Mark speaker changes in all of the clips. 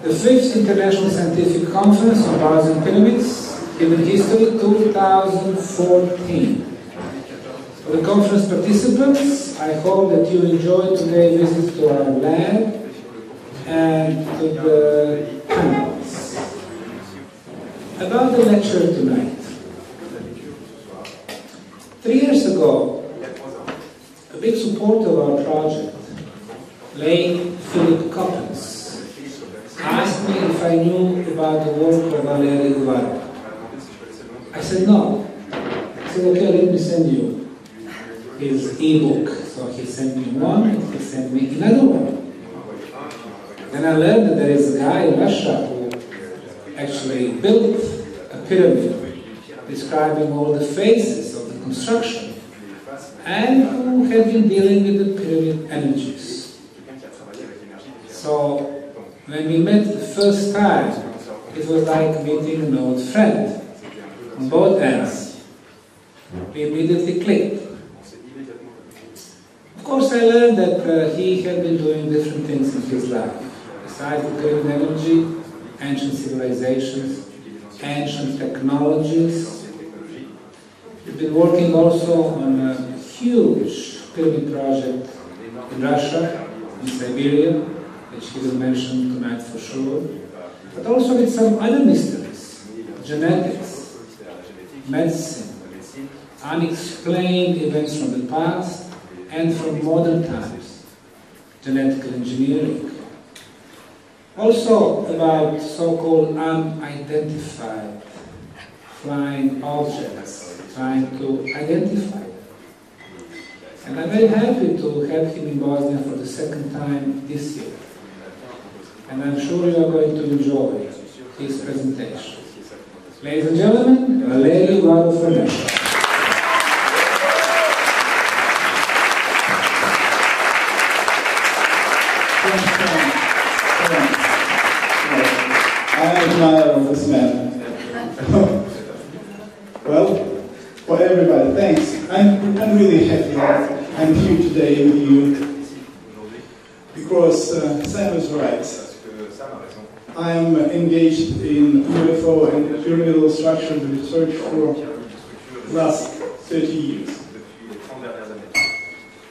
Speaker 1: The 5th International Scientific Conference on Bars and Pyramids, Human History 2014. For the conference participants, I hope that you enjoyed today's visit to our lab and to the panels. About the lecture tonight. 3 years ago, a big supporter of our project, late Philip Coppens, asked me if I knew about the work of Valery Uvarov. I said no. He said, okay, let me send you his e-book. So he sent me one, and he sent me another one. Then I learned that there is a guy in Russia who actually built a pyramid describing all the phases of the construction and who had been dealing with the pyramid energies. So when we met the first time, it was like meeting an old friend on both ends. We immediately clicked. Of course, I learned that he had been doing different things in his life. Besides the pyramid energy, ancient civilizations, ancient technologies. We've been working also on a huge pyramid project in Russia, in Siberian, which he will mention tonight for sure, but also with some other mysteries, genetics, medicine, unexplained events from the past and from modern times, genetical engineering. Also about so-called unidentified flying objects, trying to identify them. And I'm very happy to have him in Bosnia for the 2nd time this year. And I'm sure you are going to enjoy his presentation. Ladies and gentlemen, Valery Uvarov from Russia.
Speaker 2: I admire this man. Well, for everybody, thanks. I'm really happy that I'm here today with you because Sam is right. I'm engaged in UFO and pyramidal structure research for the last 30 years.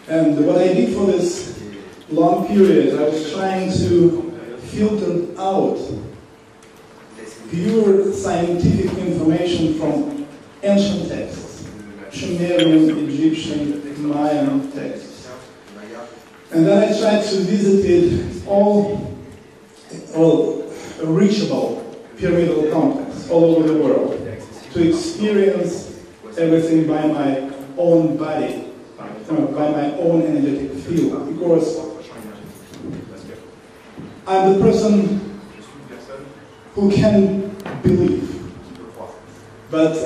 Speaker 2: And what I did for this long period, I was trying to filter out pure scientific information from ancient texts, Sumerian, Egyptian, Mayan texts. And then I tried to visit it all reachable pyramidal complex all over the world, to experience everything by my own body, by my own energetic field, because I'm the person who can believe, but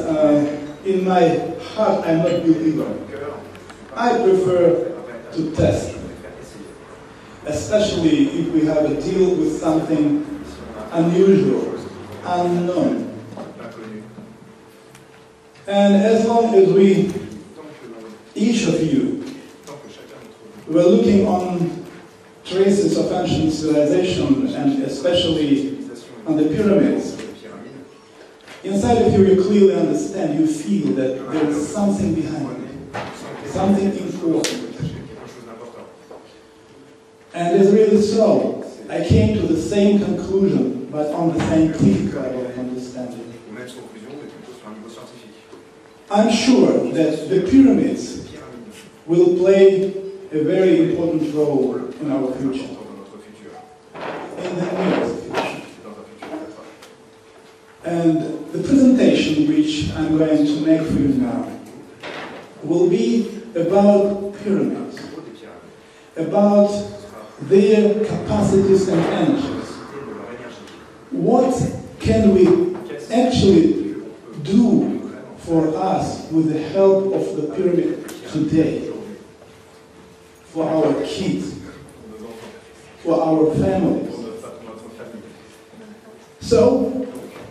Speaker 2: in my heart I'm not a believer. I prefer to test, especially if we have a deal with something unusual, unknown. And as long as we, each of you, were looking on traces of ancient civilization, and especially on the pyramids, inside of you, you clearly understand, you feel that there is something behind it, something important. And it's really so. I came to the same conclusion, but on the scientific level of understanding. I'm sure that the pyramids will play a very important role in our future, in the nearest future. And the presentation which I'm going to make for you now will be about pyramids, about their capacities and energies. What can we actually do for us with the help of the pyramid today? For our kids, for our families. So,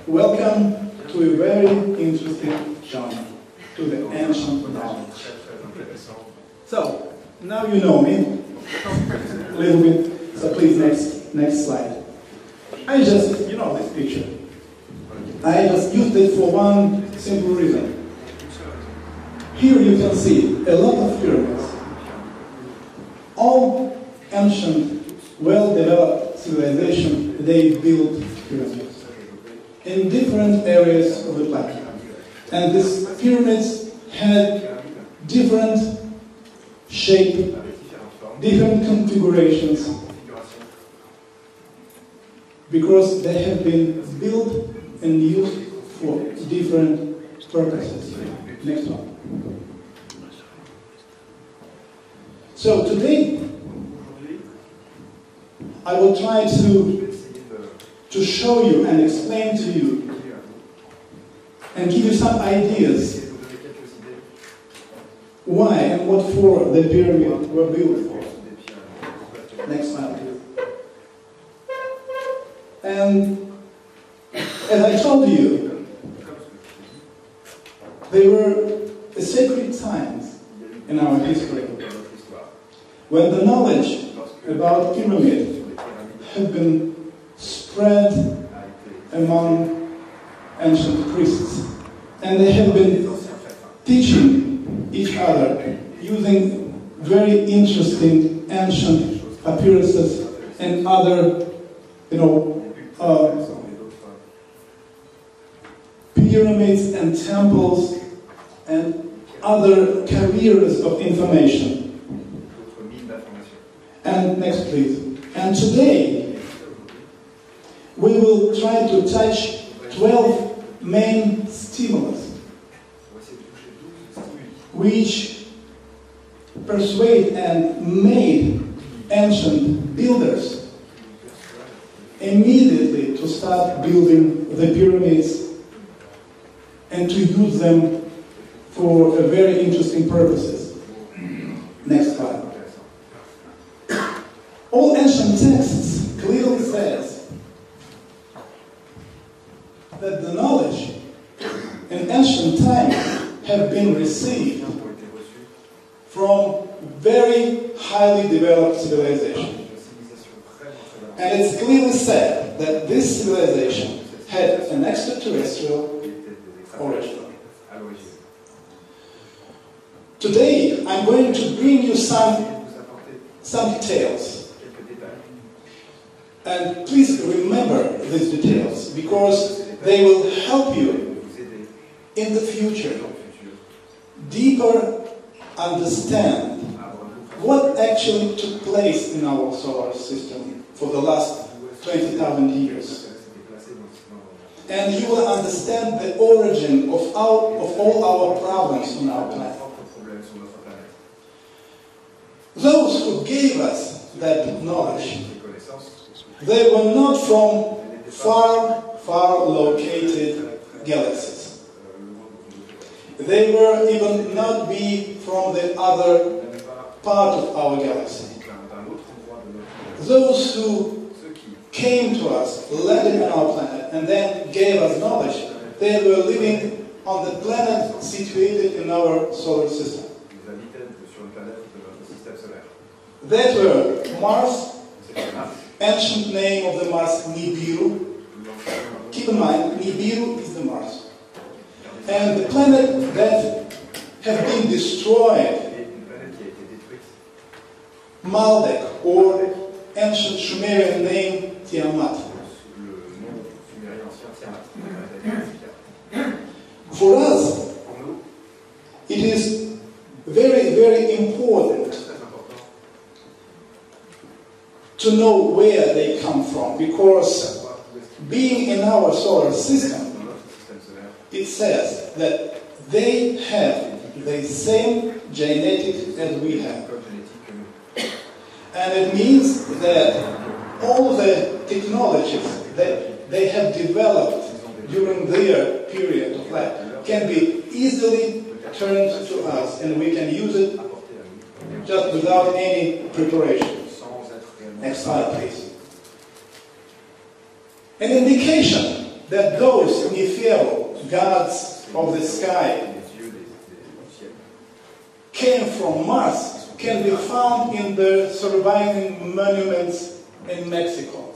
Speaker 2: welcome to a very interesting journey to the ancient knowledge. So, now you know me a little bit, so please next slide. I just, you know this picture. I just used it for one simple reason. Here you can see a lot of pyramids. All ancient, well-developed civilization, they built pyramids in different areas of the planet. And these pyramids had different shape, different configurations, because they have been built and used for different purposes. Next one. So today, I will try to show you and explain to you and give you some ideas why and what for the pyramid were built for. Next slide, please. And as I told you, there were sacred times in our history when the knowledge about pyramids have been spread among ancient priests, and they have been teaching each other using very interesting ancient papyruses and other, pyramids and temples and other carriers of information. And next, please. And today, we will try to touch 12 main stimulus, which persuade and made ancient builders immediately to start building the pyramids and to use them for very interesting purposes. Next slide. All ancient texts clearly says that the knowledge in ancient times have been received from very highly developed civilization. And it's clearly said that this civilization had an extraterrestrial origin. Today, I'm going to bring you some details. And please remember these details, because they will help you in the future deeper understand what actually took place in our solar system for the last 20,000 years. And you will understand the origin of all our problems on our planet. Those who gave us that knowledge, they were not from far located galaxies. They were even not be from the other part of our galaxy. Those who came to us, landed on our planet, and then gave us knowledge, they were living on the planet situated in our solar system. That were Mars, ancient name of the Mars Nibiru. Keep in mind, Nibiru is the Mars. And the planet that have been destroyed, Maldek, or ancient Sumerian name Tiamat. For us, it is very important to know where they come from, because being in our solar system, it says that they have the same genetics as we have. And it means that all the technologies that they have developed during their period of life can be easily turned to us, and we can use it just without any preparation. Next slide, please. An indication that those Nephil, gods of the sky, came from Mars can be found in the surviving monuments in Mexico.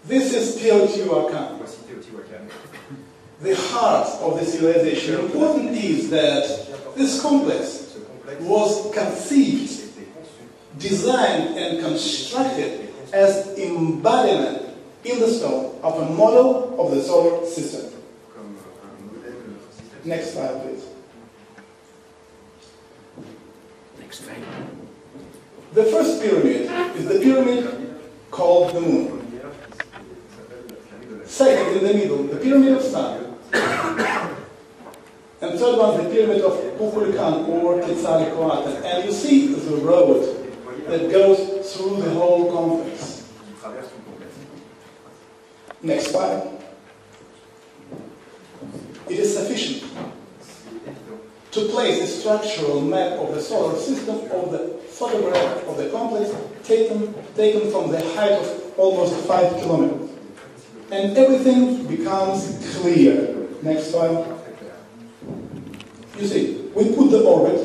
Speaker 2: This is Teotihuacan,
Speaker 3: Voici Teotihuacan.
Speaker 2: the heart of the civilization. Important is that this complex was conceived, designed, and constructed as embodiment in the stone of a model of the solar system. Next slide, please.
Speaker 1: Next slide.
Speaker 2: The first pyramid is the pyramid called the moon. Second, in the middle, the pyramid of sun. And third one, the pyramid of Kukulkan or Quetzalcoatl. And you see the road that goes through the whole complex. Next slide. It is sufficient to place a structural map of the solar system of the photograph of the complex taken from the height of almost 5 kilometers. And everything becomes clear. Next slide. You see, we put the orbit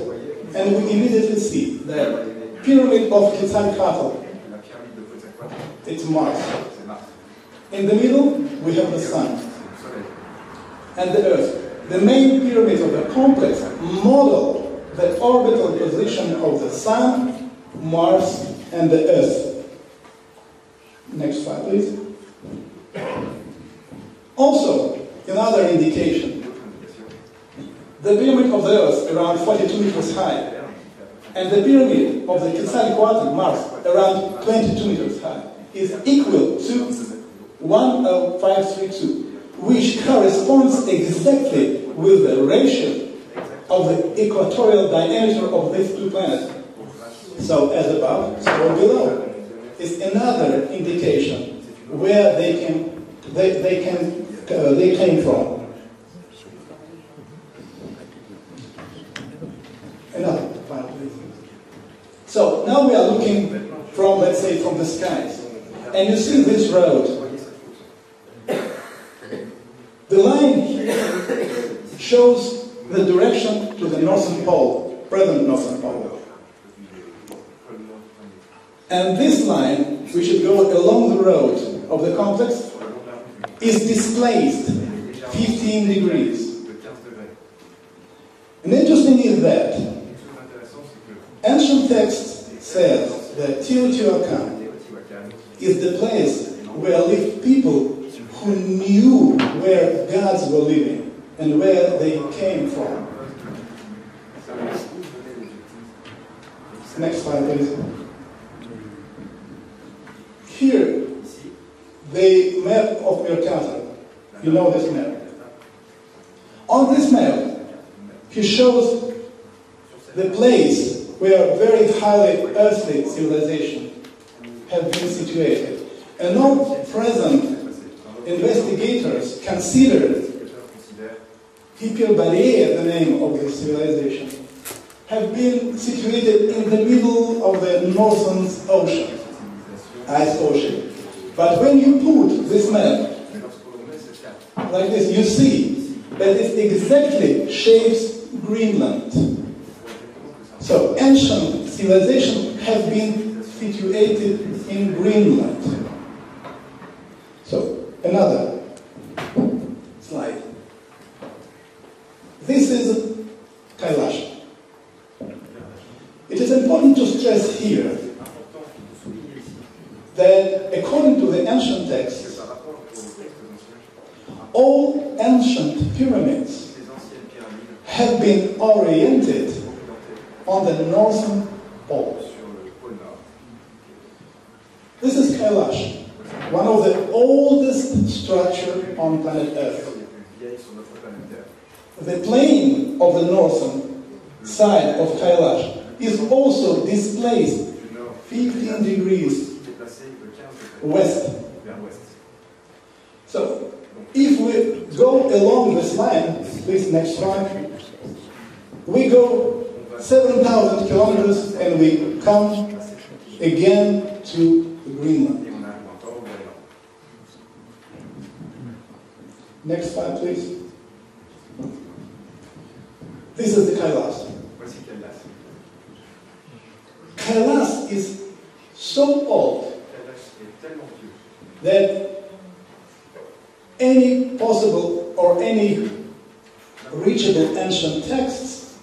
Speaker 2: and we immediately see the pyramid of Quetzalcoatl. It's Mars. In the middle, we have the sun and the Earth. The main pyramid of the complex model the orbital position of the sun, Mars, and the Earth. Next slide, please. Also, another indication. The pyramid of the Earth, around 42 meters high, and the pyramid of the Quetzalcoatl, Mars, around 22 meters high, is equal to 10532, which corresponds exactly with the ratio of the equatorial diameter of these two planets. So as above, so below. Is another indication where they came from. Another final, please. So now we are looking from, let's say, from the skies, and you see this road. The line here shows the direction to the northern pole, present northern pole. And this line, which should go along the road of the complex, is displaced 15 degrees. And interesting is that ancient text says that Teotihuacan is the place where lived people who knew where gods were living and where they came from. Next slide, please. Here, the map of Mercator. You know this map. On this map, he shows the place where very highly earthly civilization have been situated. And all present investigators consider Hyperborea, the name of this civilization, have been situated in the middle of the Northern Ocean, ice ocean. But when you put this map like this, you see that it exactly shapes Greenland. So ancient civilizations have been situated in Greenland. So another slide. This is Kailash. It is important to stress here that according to the ancient texts, all ancient pyramids have been oriented on the northern pole. This is Kailash, one of the oldest structures on planet Earth. The plane of the northern side of Kailash is also displaced 15 degrees west. So, if we go along this line, please next slide, we go 7,000 kilometers and we come again to Greenland. Next slide, please. This is the Kailash. Kailash is so old that any possible or any reachable ancient texts,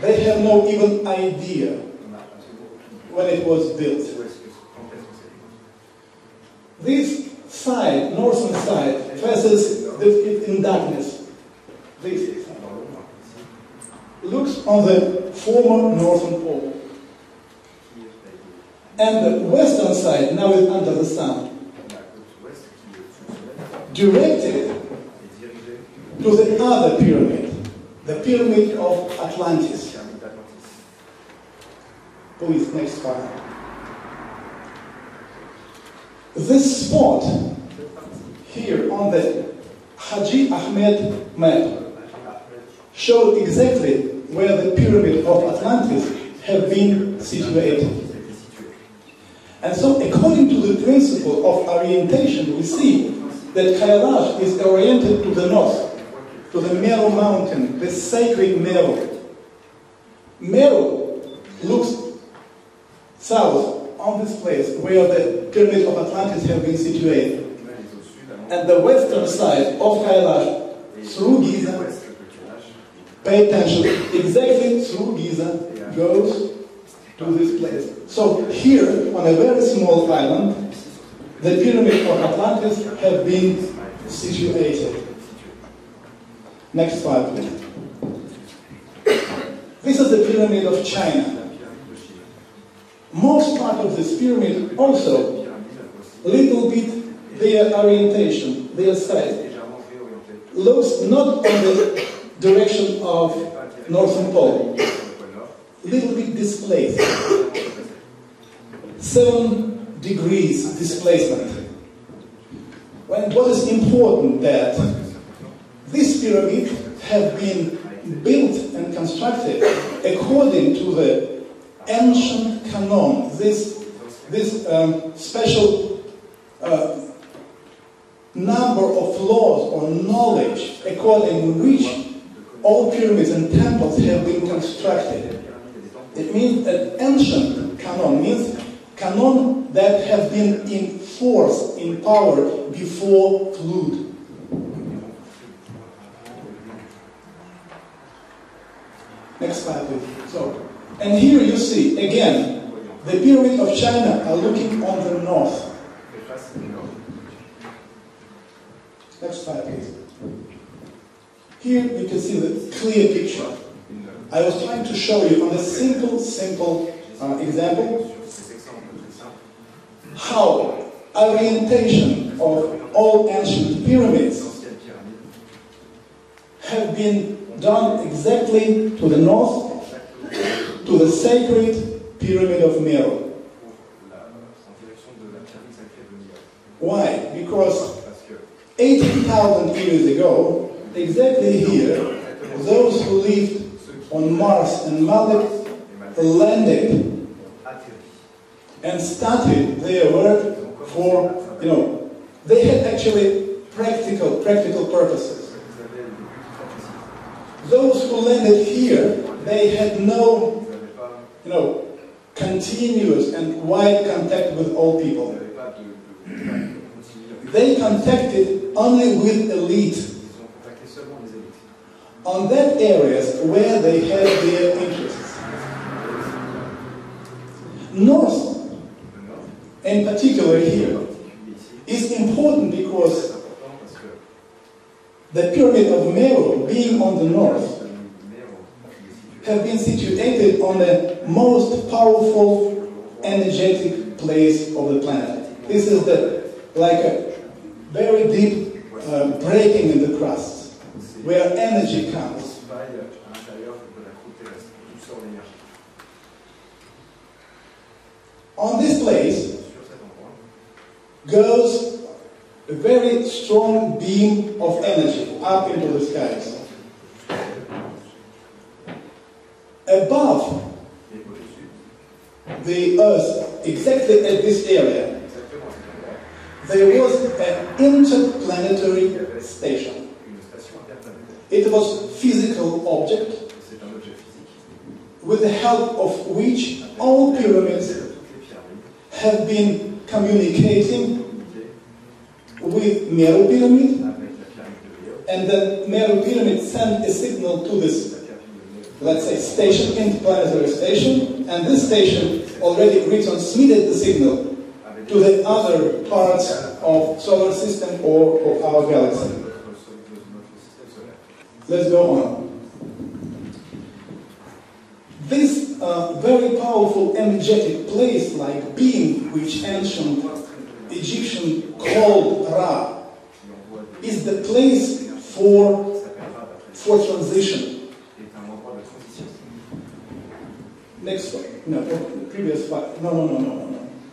Speaker 2: they have no even idea when it was built. This side, northern side, faces in darkness. This side looks on the former northern pole. And the western side now is under the sun, directed to the other pyramid, the pyramid of Atlantis. Please, next slide. This spot here on the Haji Ahmed map showed exactly where the pyramid of Atlantis have been situated. And so, according to the principle of orientation, we see that Kailash is oriented to the north, to the Meru mountain, the sacred Meru. Meru looks south on this place where the pyramid of Atlantis have been situated. And the western side of Kailash, through Giza, pay attention, exactly through Giza, goes to this place. So here, on a very small island, the pyramid of Atlantis have been situated. Next slide, please. This is the pyramid of China. Most part of this pyramid also, little bit their orientation, their side, looks not on the direction of northern pole, little bit displaced. 7 degrees displacement. When what is important that this pyramid have been built and constructed according to the ancient canon, this special number of laws or knowledge according to which all pyramids and temples have been constructed. It means that ancient canon means canon that have been in force, in power before flood. Next slide, please. So, and here you see again the pyramid of China are looking on the north. Next slide, please. Here you can see the clear picture. I was trying to show you on a simple example how orientation of all ancient pyramids have been done exactly to the north, to the sacred pyramid of Meru. Why? Because 18,000 years ago, exactly here, those who lived on Mars and Malek landed and started their work for, they had actually practical purposes. Those who landed here, they had no, continuous and wide contact with all people. They contacted only with elite on that areas where they had their interests. North, in particular here, is important because the pyramid of Meru, being on the north, have been situated on the most powerful energetic place of the planet. This is like a very deep breaking in the crust, where energy comes. On this place goes a very strong beam of energy up into the skies. Above the Earth, exactly at this area, there was an interplanetary station. It was a physical object with the help of which all pyramids have been communicating with Meru pyramid and the Meru pyramid sent a signal to this, let's say, station, interplanetary station, and this station already retransmitted the signal to the other parts of solar system or of our galaxy. Let's go on. This very powerful energetic place-like being, which ancient Egyptian called Ra, is the place for transition. Next slide. No, previous slide. No.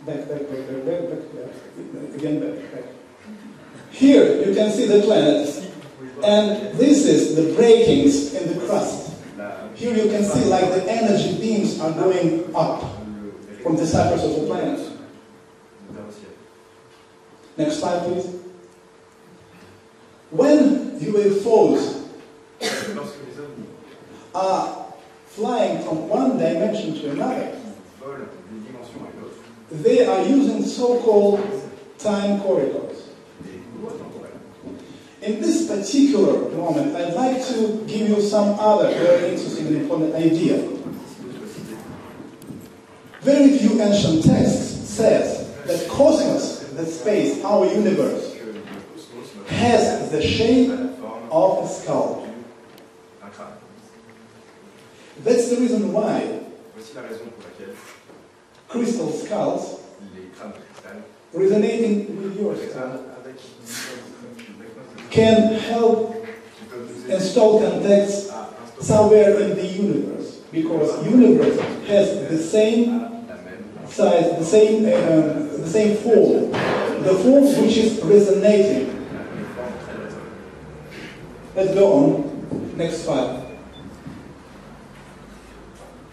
Speaker 2: Back. Again, back. Here you can see the planets, and this is the breakings in the crust. Here you can see like the energy beams are going up from the surface of the planet. Next slide, please. When UFOs are flying from one dimension to another, they are using so-called time corridors. In this particular moment, I'd like to give you some other very interesting and important idea. Very few ancient texts says that cosmos, the space, our universe, has the shape of a skull. That's the reason why crystal skulls resonating with your skull can help install contacts somewhere in the universe, because universe has the same size, the same form, the form which is resonating. Let's go on. Next slide.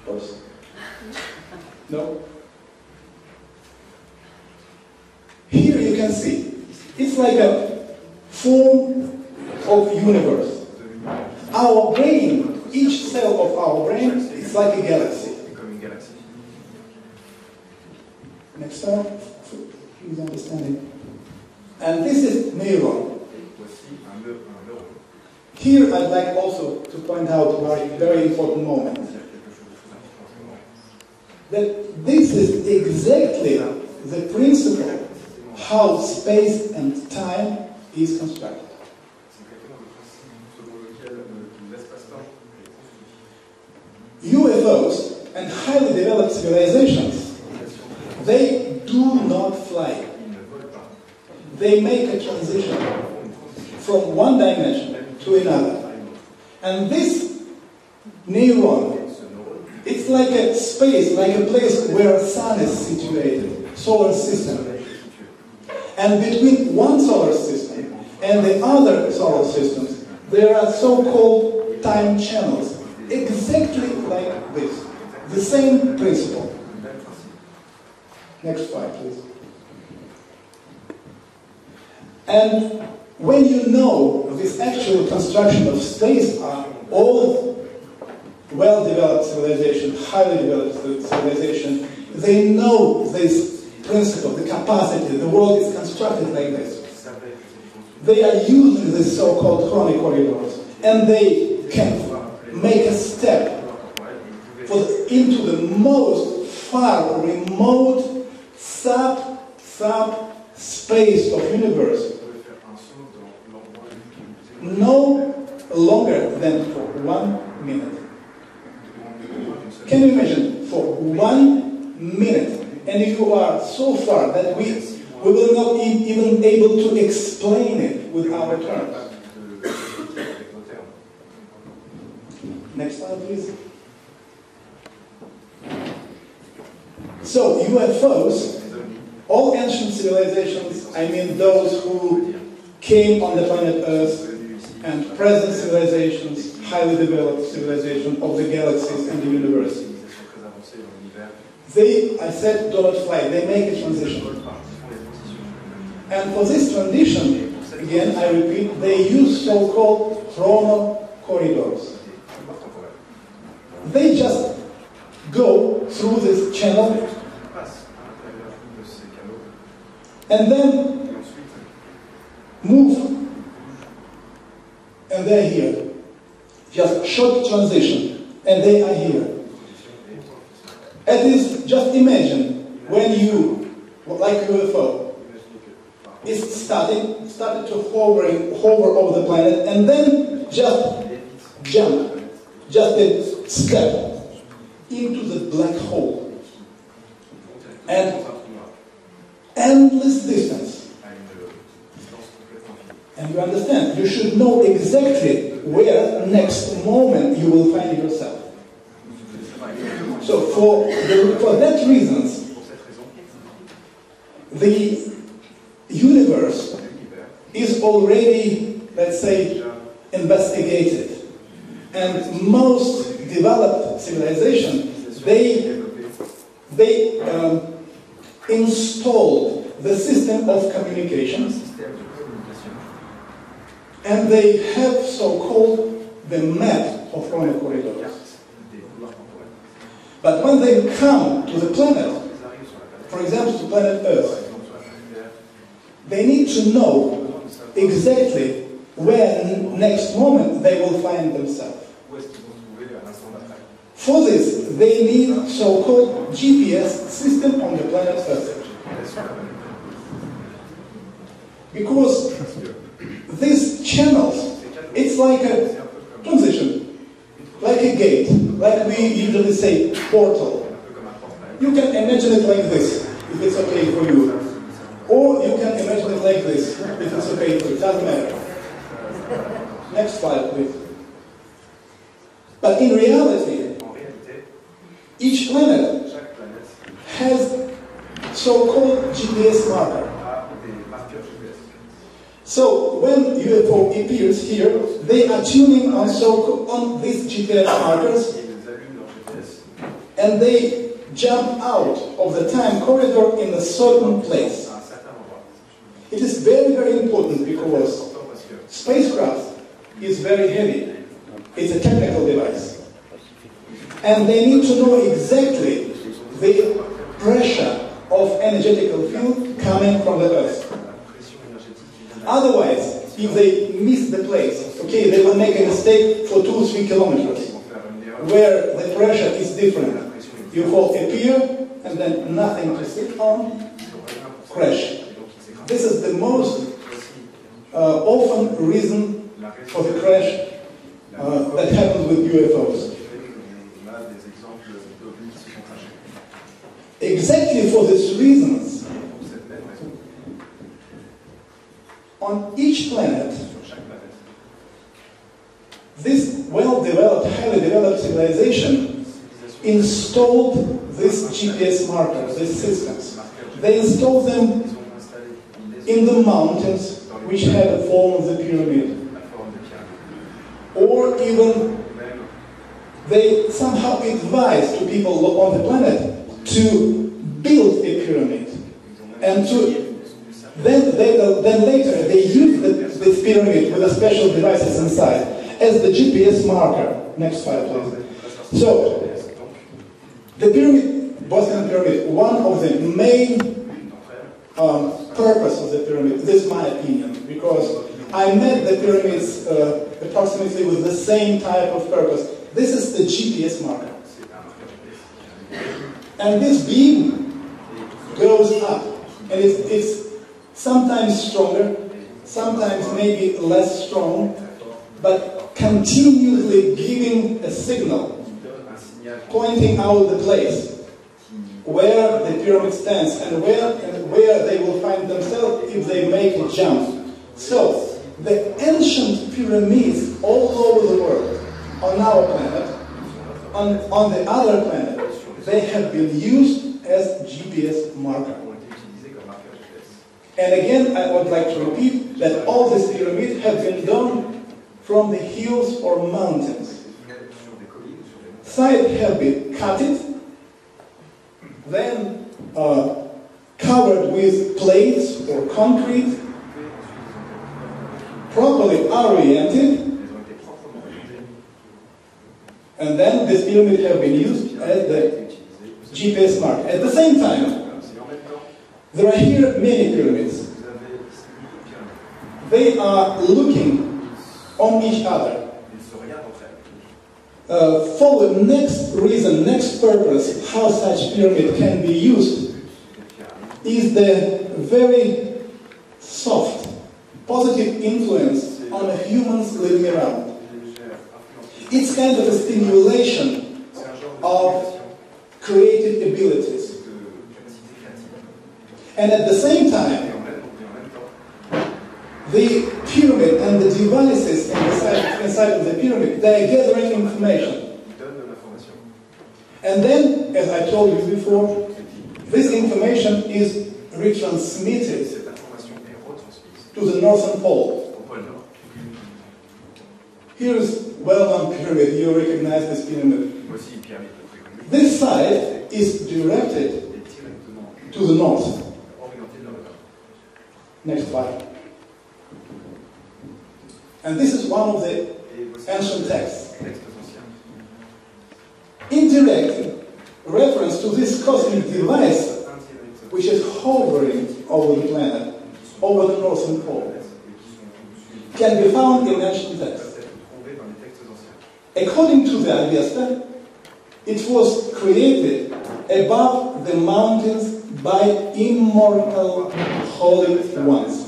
Speaker 2: Oops. No. Here you can see it's like a form of universe. Our brain, each cell of our brain, is like a galaxy. Next slide, please understanding. And this is neuron. Here I'd like also to point out a very important moment. That this is exactly the principle how space and time is constructed. UFOs and highly developed civilizations, they do not fly. They make a transition from one dimension to another. And this neuron, it's like a space, like a place where the sun is situated, solar system. And between one solar system and the other solar systems, there are so-called time channels, exactly like this. The same principle. Next slide, please. And when you know this actual construction of space are all well-developed civilization, highly developed civilization, they know this principle, the capacity, the world is constructed like this. They are using these so-called chronic corridors, and they can make a step into the most far remote sub-space of universe. No longer than for 1 minute. Can you imagine? For 1 minute. And you are so far that we will not even able to explain it with our terms. Next slide, please. So, UFOs, all ancient civilizations, I mean those who came on the planet Earth, and present civilizations, highly developed civilization of the galaxies and the universe. They, I said, do not fly, they make a transition. And for this transition, again, I repeat, they use so-called chrono corridors. They just go through this channel and then move and they're here. Just short transition, and they are here. At least, just imagine when you, like UFO, is started to hover over the planet, and then just jump, just a step into the black hole. And endless distance. And you understand, you should know exactly where next moment you will find yourself. So for that reasons, the universe is already, let's say, investigated. And most developed civilizations, they installed the system of communication, and they have so-called the map of chrono corridors. But when they come to the planet, for example to planet Earth, they need to know exactly where next moment they will find themselves. For this, they need so-called GPS system on the planet Earth. Because these channels, it's like a transition, like a gate, like we usually say, portal. You can imagine it like this, if it's okay for you. Or you can imagine it like this, if it's okay for you. It doesn't matter. Next slide, please. But in reality, each planet has so-called GPS marker. So when UFO appears here, they are tuning on these GPS markers, and they jump out of the time corridor in a certain place. It is very, very important because spacecraft is very heavy. It's a technical device. And they need to know exactly the pressure of energetical field coming from the Earth. Otherwise, if they miss the place, okay, they will make a mistake for 2-3 kilometers, where the pressure is different. UFO appear, and then nothing to sit on, crash. This is the most often reason for the crash that happens with UFOs. Exactly for these reasons, on each planet, this well-developed, highly developed civilization installed these GPS markers, these systems. They installed them in the mountains which had the form of the pyramid. Or even they somehow advised to people on the planet to build a pyramid. And then later they used this pyramid with the special devices inside as the GPS marker. Next slide, please. So, the pyramid, Bosnian pyramid, one of the main purpose of the pyramid, this is my opinion, because I met the pyramids approximately with the same type of purpose. This is the GPS marker. And this beam goes up, and it's sometimes stronger, sometimes maybe less strong, but continuously giving a signal, pointing out the place where the pyramid stands and where they will find themselves if they make a jump. So, the ancient pyramids all over the world, on our planet, on the other planet, they have been used as GPS marker. And again, I would like to repeat that all these pyramids have been done from the hills or mountains. Sides have been cutted, then covered with plates or concrete, properly oriented, and then this pyramid have been used as the GPS mark. At the same time, there are here many pyramids. They are looking on each other. For the next reason, next purpose, how such pyramid can be used is the very soft, positive influence on the humans living around. It's kind of a stimulation of creative abilities. And at the same time, the pyramid and the devices inside of the pyramid, they are gathering information. And then, as I told you before, this information is retransmitted to the northern pole. Here is well-known pyramid. You recognize this pyramid. This side is directed to the north. Next slide. And this is one of the ancient texts. Indirect reference to this cosmic device which is hovering over the planet, over the northern pole, can be found in ancient texts. According to the Avesta, it was created above the mountains by immortal holy ones.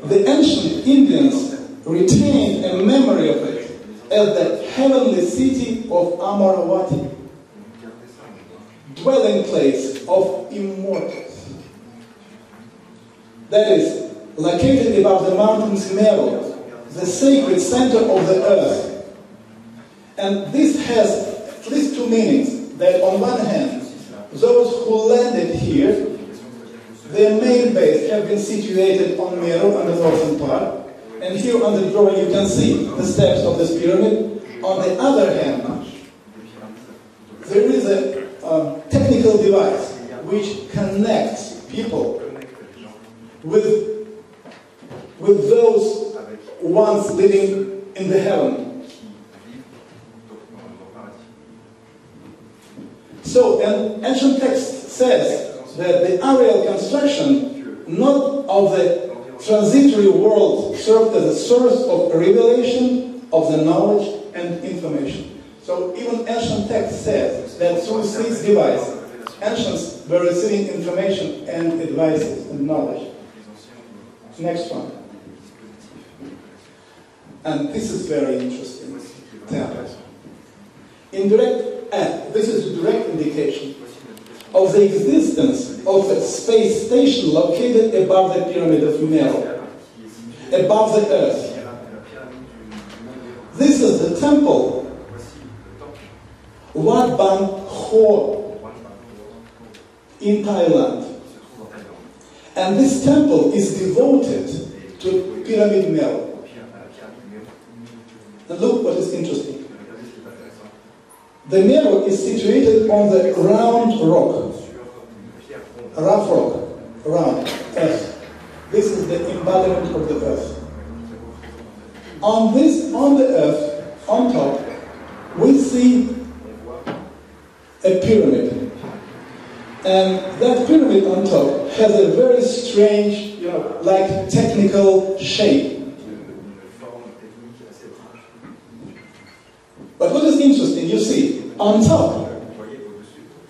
Speaker 2: The ancient Indians retained a memory of it as the heavenly city of Amaravati, dwelling place of immortals. That is, located above the mountains Meru, the sacred center of the earth. And this has at least two meanings. That on one hand, those who landed here, their main base have been situated on Meru, on the northern part. And here on the drawing you can see the steps of this pyramid. On the other hand, there is a technical device which connects people with those ones living in the heaven. So an ancient text says that the aerial construction, not of the transitory world, served as a source of revelation of the knowledge and information. So even ancient text says that through this device, ancients were receiving information and advices and knowledge. Next one. And this is very interesting. This is a direct indication of the existence of a space station located above the pyramid of Meru, above the earth. This is the temple Wat Ban Ho in Thailand. And this temple is devoted to Pyramid Meru. And look what is interesting. The Meru is situated on the round rock, rough rock, round, earth. This is the embodiment of the earth. On the earth, on top, we see a pyramid. And that pyramid on top has a very strange, like technical shape. But what is interesting, you see, on top,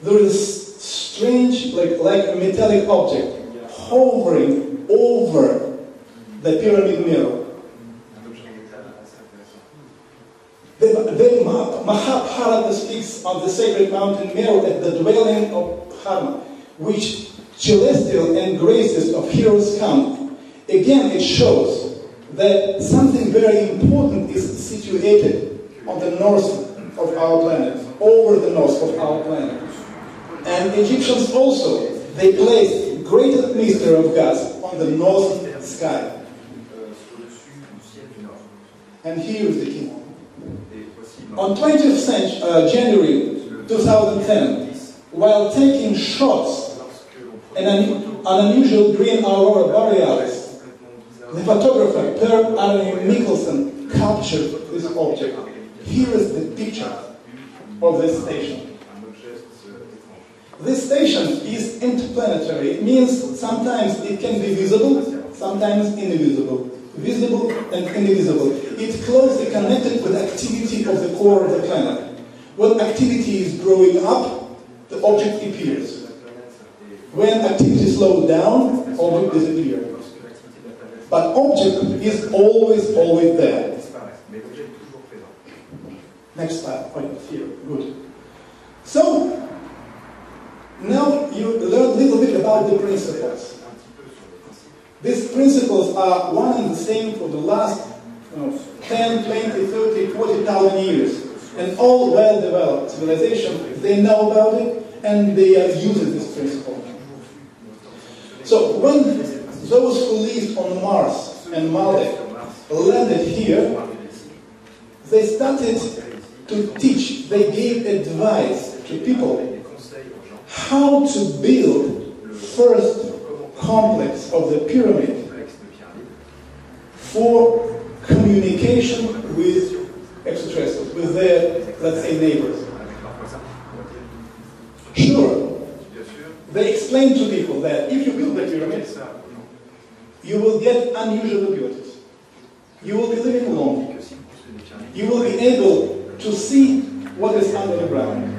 Speaker 2: there is strange, like a metallic object, hovering over the pyramid Meru. The Mahabharata speaks of the sacred mountain Meru as the dwelling of Dharma, which celestial and graces of heroes come. Again, it shows that something very important is situated on the north of our planet, over the north of our planet. And Egyptians also, they placed greatest mystery of gods on the northern sky. And here is the key. On 20th January 2010, while taking shots in an unusual green aurora borealis, the photographer Per Arne Mikkelsen captured this object. Here is the picture of this station. This station is interplanetary. It means sometimes it can be visible, sometimes invisible. visible and invisible. It's closely connected with activity of the core of the planet. When activity is growing up, the object appears. When activity slows down, object disappears. But object is always there. Next slide. Oh, here. Good. So, now you learn a little bit about the principles. These principles are one and the same for the last 10, 20, 30, 40,000 years. And all well-developed civilizations, they know about it and they are using this principle. So when those who lived on Mars and Maldives landed here, they started to teach, they gave advice to people how to build first complex of the pyramid for communication with extraterrestrials, with their, let's say, neighbors. Sure, they explained to people that if you build the pyramid, you will get unusual abilities. You will be living alone. You will be able to see what is under the ground.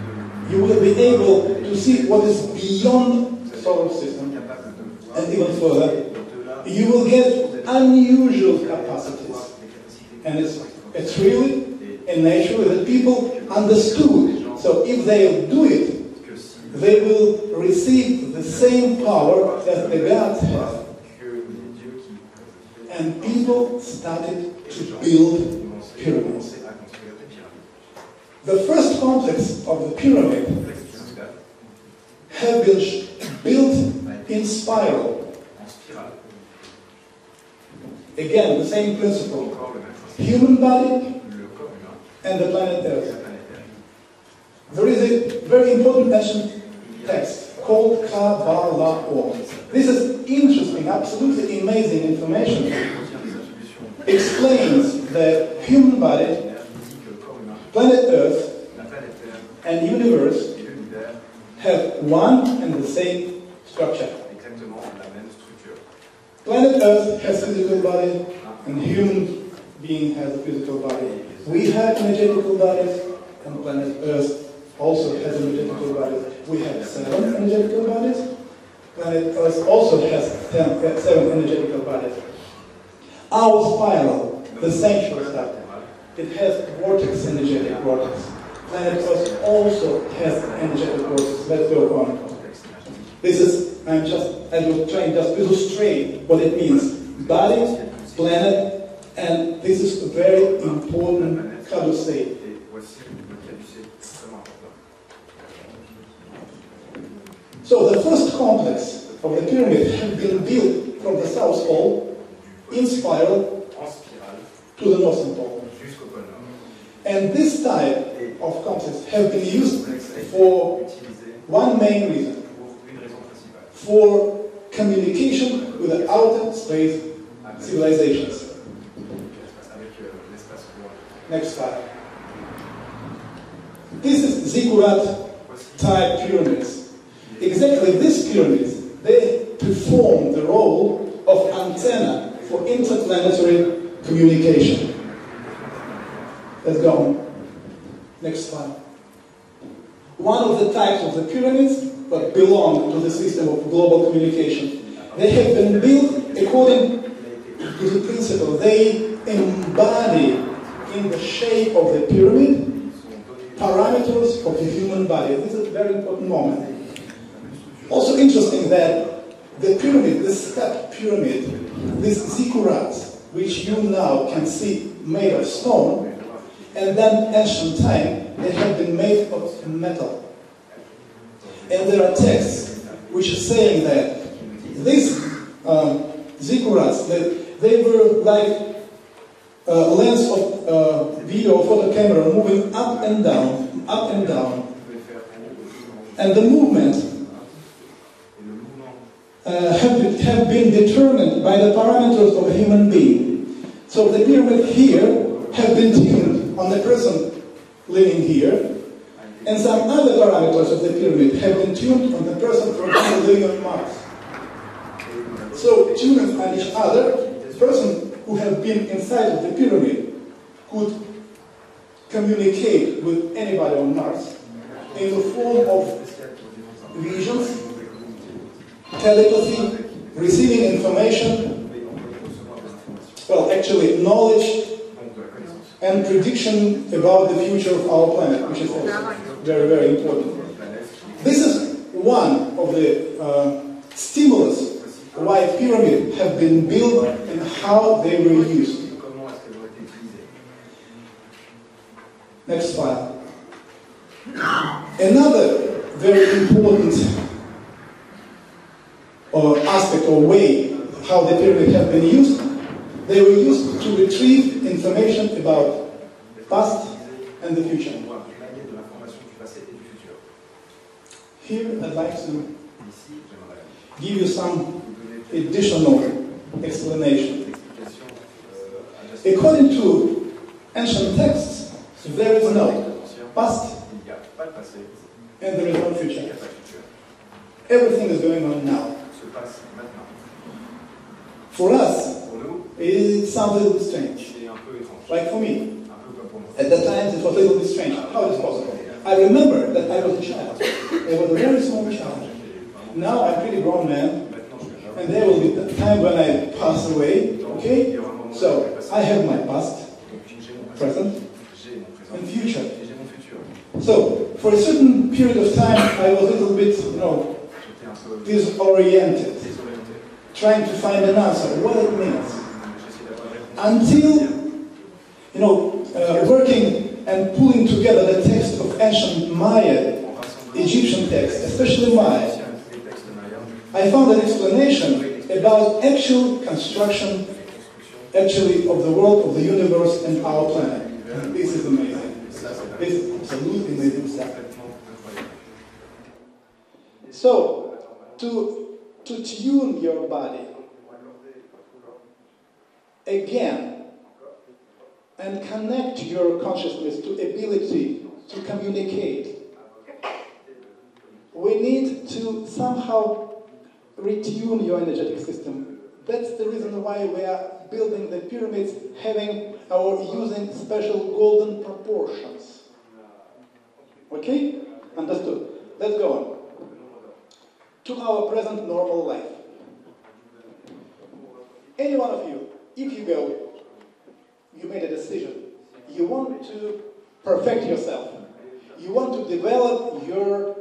Speaker 2: You will be able to see what is beyond the solar system. And even further, you will get unusual capacities. And it's really and naturally that people understood. So if they do it, they will receive the same power that the gods have. And people started to build pyramids. The first complex of the pyramid have been built in spiral. Again, the same principle. Human body and the planet Earth. There is a very important ancient text called Kabbalah. This is interesting, absolutely amazing information. Explains that human body, planet Earth, and universe have one and the same structure. Planet Earth has a physical body, and human being has a physical body. We have energetical bodies, and planet Earth also has energetical bodies. We have 7 energetical bodies. Planet Earth also has 7 energetical bodies. Our spiral, the central structure, it has vortex, energetic vortex. Planet Earth also has energetic vortex. Let's go on. This is, I was trying just to illustrate what it means. Body, planet, and this is a very important caducée. So the first complex of the pyramid had been built from the South Pole in spiral to the Northern Pole. And this type of complex have been used for one main reason. For communication with the outer space civilizations. Next slide. This is ziggurat type pyramids. Exactly these pyramids, they perform the role of antenna for interplanetary communication. Let's go on. Next slide. One of the types of the pyramids that belong to the system of global communication, they have been built according to the principle. They embody in the shape of the pyramid parameters of the human body. This is a very important moment. Also interesting that the pyramid, the step pyramid, these ziggurats, which you now can see made of stone, and then ancient time, they have been made of metal. And there are texts which are saying that these ziggurats, they were like a lens of video photo camera moving up and down, up and down. And the movement have been determined by the parameters of a human being. So the pyramid here have been tuned on the person living here, and some other parameters of the pyramid have been tuned on the person, for example, living on Mars. So tuning on each other, the person who have been inside of the pyramid could communicate with anybody on Mars in the form of visions, telepathy, receiving information, well, actually knowledge and prediction about the future of our planet, which is also very, very important. This is one of the stimulus why pyramids have been built and how they were used. Next slide. Another very important aspect or way how the pyramids have been used, they were used to retrieve information about past and the future. Here I'd like to give you some additional explanation. According to ancient texts, there is no past and there is no future. Everything is going on now. For us, it sounds a little bit strange. Like for me. At that time, it was a little bit strange. How is it possible? I remember that I was a child. I was a very small child. Now I'm a pretty grown man. And there will be a time when I pass away. Okay? So, I have my past, present, and future. So, for a certain period of time, I was a little bit, disoriented. Trying to find an answer, what it means. Until, working and pulling together the text of ancient Maya, Egyptian text, especially Maya, I found an explanation about actual construction, actually, of the world, of the universe, and our planet. This is amazing. This is absolutely amazing stuff. So, to tune your body again and connect your consciousness to ability to communicate, we need to somehow retune your energetic system. That's the reason why we are building the pyramids using special golden proportions. Okay? Understood. Let's go on. To our present normal life. Any one of you, if you go, you made a decision. You want to perfect yourself. You want to develop your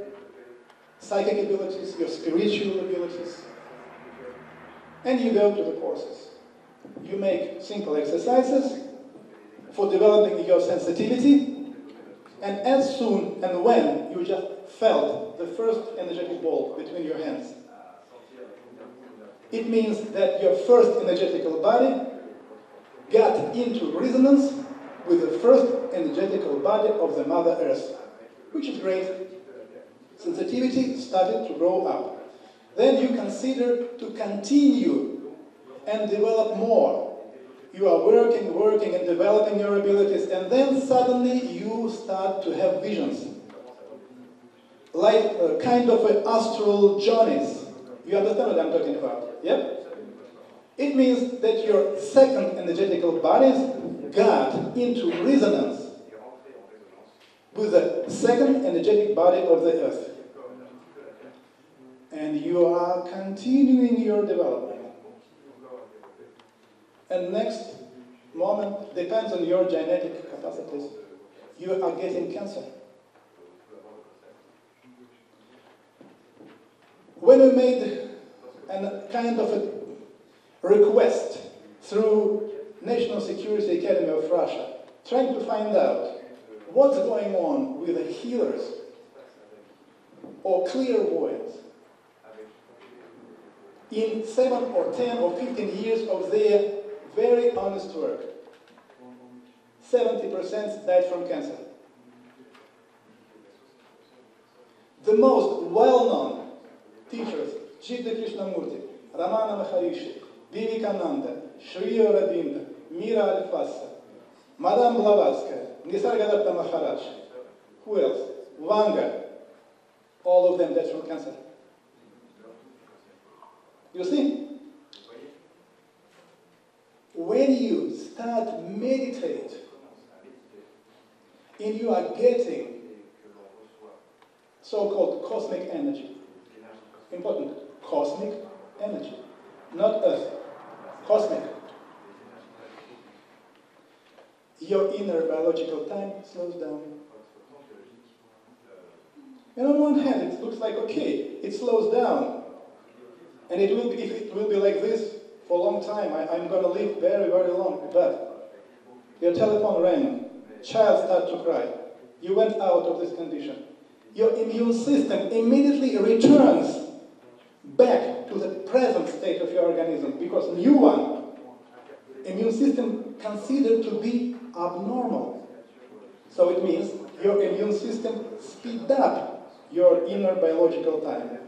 Speaker 2: psychic abilities, your spiritual abilities. And you go to the courses. You make simple exercises for developing your sensitivity. And as soon and when you just felt the first energetic ball between your hands, it means that your first energetical body got into resonance with the first energetical body of the Mother Earth, which is great. Sensitivity started to grow up. Then you consider to continue and develop more. You are working and developing your abilities, and then suddenly you start to have visions. Like a kind of an astral journeys. You understand what I'm talking about? Yep? It means that your second energetical bodies got into resonance with the second energetic body of the Earth. And you are continuing your development. And next moment, depends on your genetic capacities, you are getting cancer. When we made a kind of a request through National Security Academy of Russia, trying to find out what's going on with the healers or clairvoyants in 7 or 10 or 15 years of their very honest work. 70% died from cancer. The most well-known teachers, Jidda Krishnamurti, Ramana Maharishi, Vivekananda, Sri Aurobindo, Mira Alfassa, Madame Blavatsky, Nisargadatta Maharaj, who else? Vanga, all of them died from cancer. You see? When so-called cosmic energy. Important, cosmic energy, not Earth, cosmic. Your inner biological time slows down. And on one hand, it looks like, okay, it slows down. And it will be, if it will be like this for a long time, I'm going to live very, very long. But your telephone rang, child started to cry. You went out of this condition. Your immune system immediately returns back to the present state of your organism, because new one, immune system considered to be abnormal. So it means your immune system speeds up your inner biological time.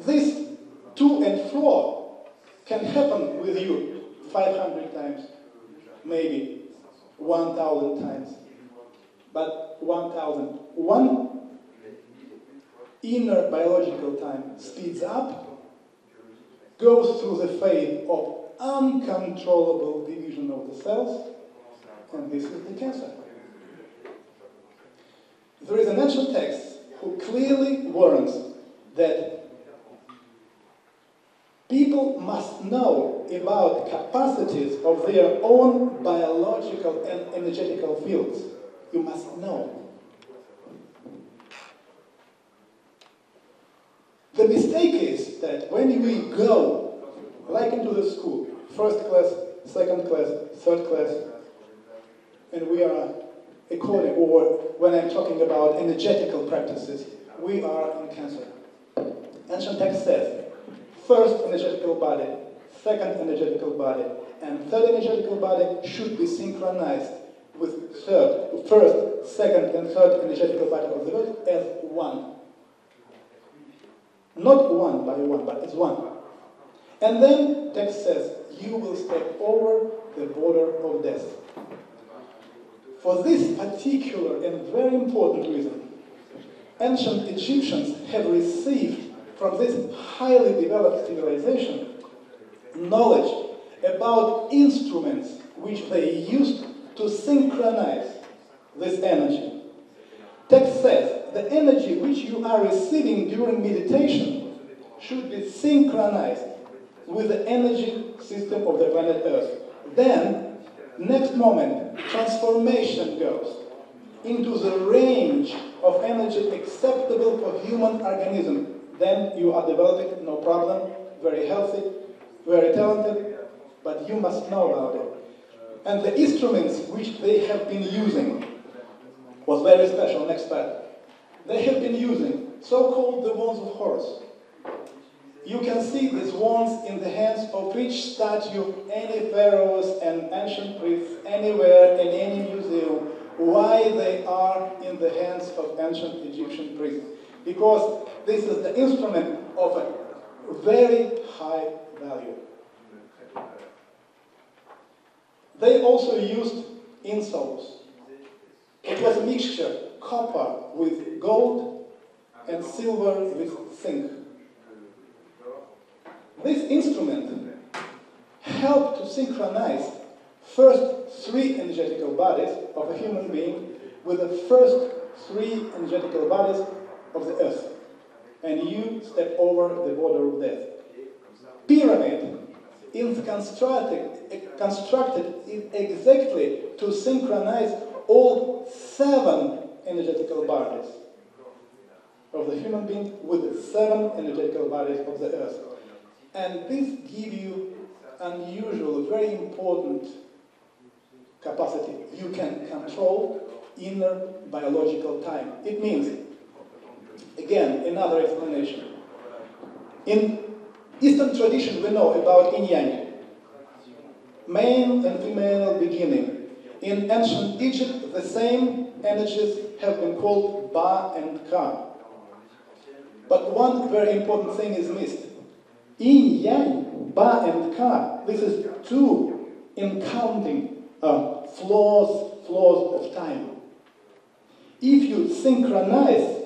Speaker 2: This to and fro can happen with you 500 times, maybe 1,000 times. But 1,000, one inner biological time speeds up, goes through the phase of uncontrollable division of the cells, and this is the cancer. There is an ancient text who clearly warns that people must know about capacities of their own biological and energetical fields. You must know. The mistake is that when we go, like into the school, first class, second class, third class, and we are according, or when I'm talking about energetical practices, we are in cancer. Ancient text says, first energetical body, second energetical body, and third energetical body should be synchronized with first, second, and third energetical body of the earth as one. Not one by one, but as one. And then text says, you will step over the border of death. For this particular and very important reason, ancient Egyptians have received from this highly developed civilization knowledge about instruments which they used to synchronize this energy. Text says, the energy which you are receiving during meditation should be synchronized with the energy system of the planet Earth. Then, next moment, transformation goes into the range of energy acceptable for human organism. Then you are developing, no problem, very healthy, very talented, but you must know about it. And the instruments which they have been using was very special. Next slide. They have been using so-called the wands of Horus. You can see these wands in the hands of each statue, any pharaohs and ancient priests, anywhere in any museum. Why they are in the hands of ancient Egyptian priests? Because this is the instrument of a very high value. They also used insoles. It was a mixture, copper with gold and silver with zinc. This instrument helped to synchronize first 3 energetical bodies of a human being with the first 3 energetical bodies of the earth. And you step over the border of death. Pyramid is constructed exactly to synchronize all 7 energetical bodies of the human being with the 7 energetical bodies of the earth. And this gives you unusual, very important capacity. You can control inner biological time. It means, again, another explanation. In Eastern tradition, we know about yin-yang, male and female beginning. In ancient Egypt, the same energies have been called Ba and Ka. But one very important thing is missed. Yin-yang, Ba and Ka, this is 2 in counting flaws of time. If you synchronize,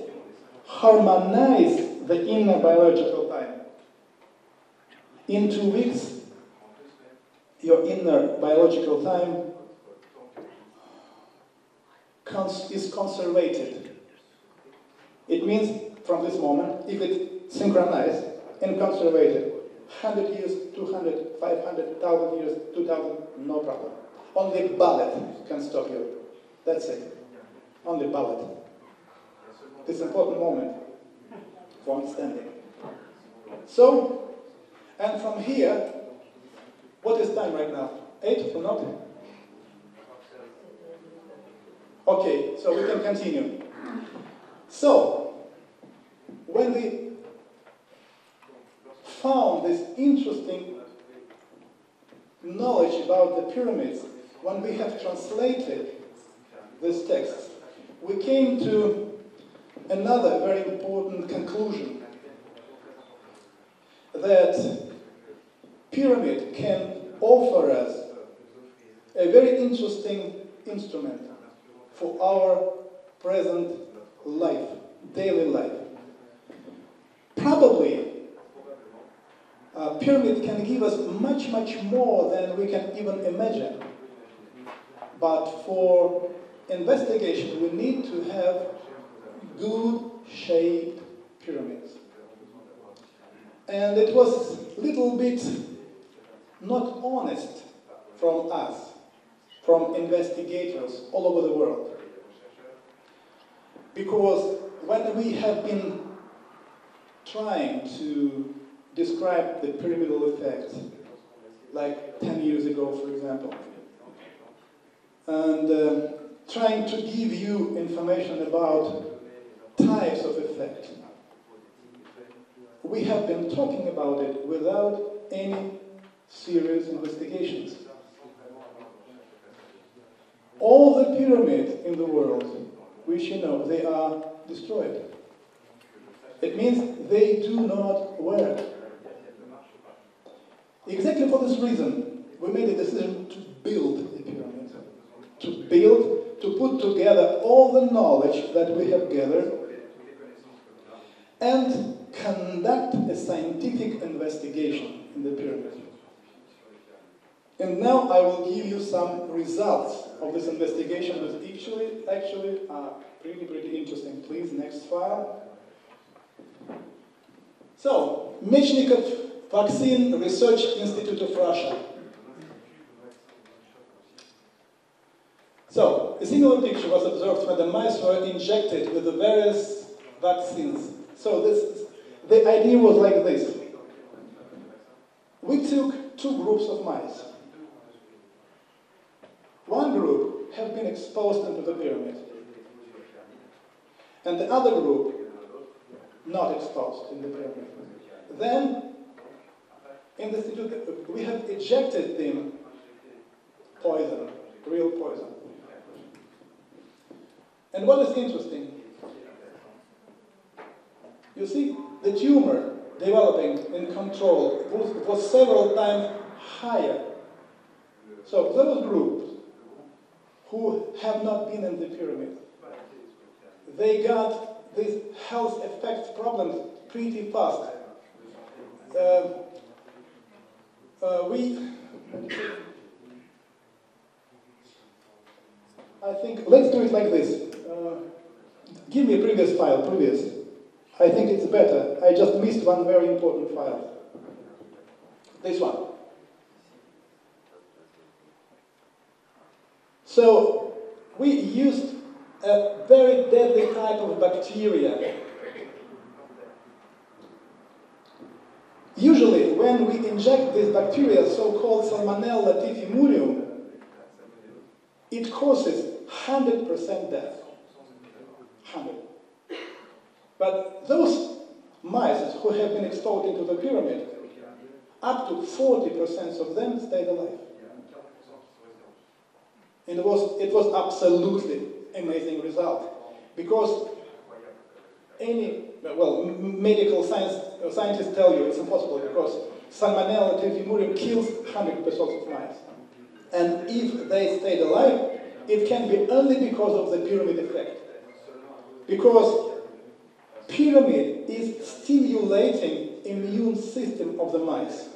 Speaker 2: harmonize the inner biological time, in 2 weeks, your inner biological time is conservated. It means from this moment, if it's synchronized and conservated, 100 years, 200, 500, 1,000 years, 2,000, no problem. Only ballot can stop you. That's it. Only ballot. This important moment for understanding. So, and from here, what is time right now? 8 or not? Okay, so we can continue. So, when we found this interesting knowledge about the pyramids, when we have translated this text, we came to another very important conclusion, that pyramid can offer us a very interesting instrument for our present life, daily life. Probably, pyramid can give us much, much more than we can even imagine. But for investigation, we need to have good shaped pyramids. And it was a little bit not honest from us, from investigators all over the world. Because when we have been trying to describe the pyramidal effect, like 10 years ago, for example, and trying to give you information about types of effect, we have been talking about it without any serious investigations. All the pyramids in the world, which you know, they are destroyed. It means they do not work. Exactly for this reason, we made a decision to build a pyramid. To build, to put together all the knowledge that we have gathered and conduct a scientific investigation in the pyramid. And now I will give you some results of this investigation, which actually are pretty interesting. Please, next file. So, Mechnikov Vaccine Research Institute of Russia. So, a similar picture was observed when the mice were injected with the various vaccines. So, the idea was like this. We took 2 groups of mice. One group have been exposed into the pyramid, and the other group not exposed in the pyramid. Then, in the institute, we have ejected them poison, real poison. And what is interesting, you see, the tumor developing in control was several times higher. So those groups who have not been in the pyramid, they got these health effects problems pretty fast. I think, let's do it like this. Give me a previous file, I think it's better. I just missed one very important file. This one. So, we used a very deadly type of bacteria. Usually, when we inject this bacteria, so-called Salmonella typhimurium, it causes 100% death. 100. But those mice who have been exposed into the pyramid, up to 40% of them stayed alive. And it was absolutely amazing result, because medical scientists tell you it's impossible, because Salmonella typhimurium kills 100% of mice. And if they stayed alive, it can be only because of the pyramid effect. Because pyramid is stimulating immune system of the mice.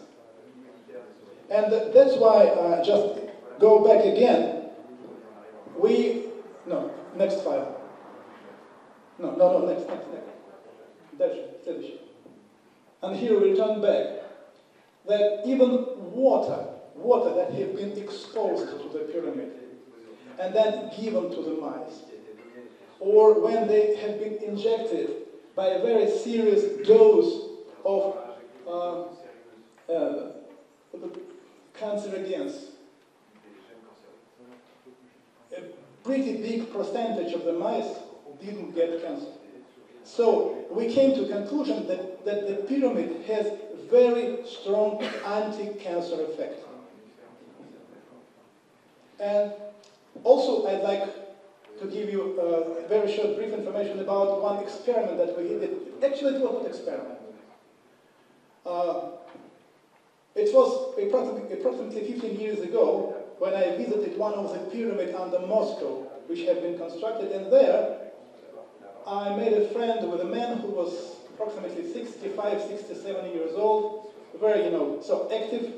Speaker 2: And that's why, just go back again, next file. next. Следующий. And here we return back that even water that have been exposed to the pyramid and then given to the mice, or when they have been injected by a very serious dose of cancerogens, a pretty big percentage of the mice didn't get cancer. So we came to a conclusion that the pyramid has very strong anti-cancer effect. And also I'd like to give you a very short brief information about one experiment that we did. Actually, it was not an experiment. It was approximately 15 years ago when I visited one of the pyramids under Moscow, which had been constructed, and there I made a friend with a man who was approximately 65, 67 years old, very, so active,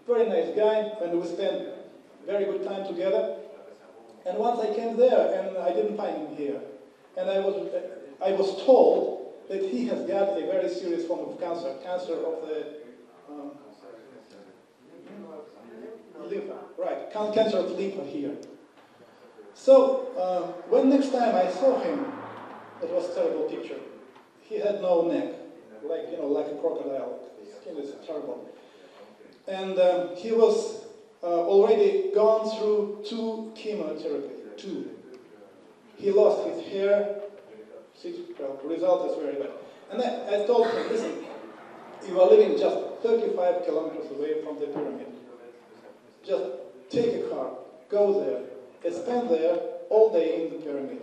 Speaker 2: very nice guy, and we spent very good time together. And once I came there, and I didn't find him here, and I was told that he has got a very serious form of cancer of the liver, right? Cancer of liver here. So when next time I saw him, it was a terrible picture. He had no neck, like a crocodile. His skin is terrible. And he was already gone through 2 chemotherapies. 2. He lost his hair. Result is very bad. And I told him, listen, you are living just 35 kilometers away from the pyramid. Just take a car, go there, and spend there all day in the pyramid.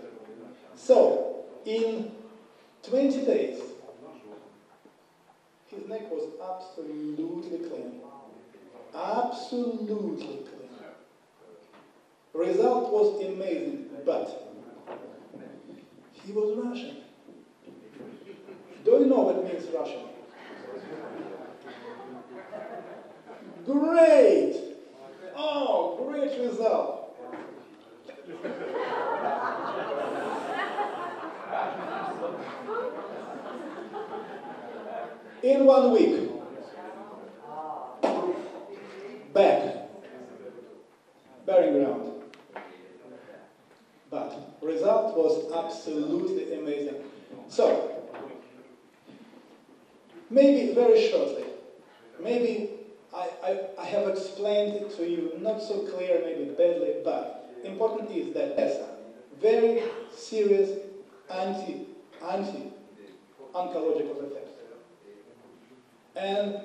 Speaker 2: So, in 20 days, his neck was absolutely clean. Absolutely clean. Result was amazing, but he was Russian. Do you know what means Russian? Great! Oh, great result! In 1 week, back, burying ground. But result was absolutely amazing. So, maybe very shortly, maybe I have explained it to you not so clear, maybe badly, but important is that there's very serious anti-oncological effects. And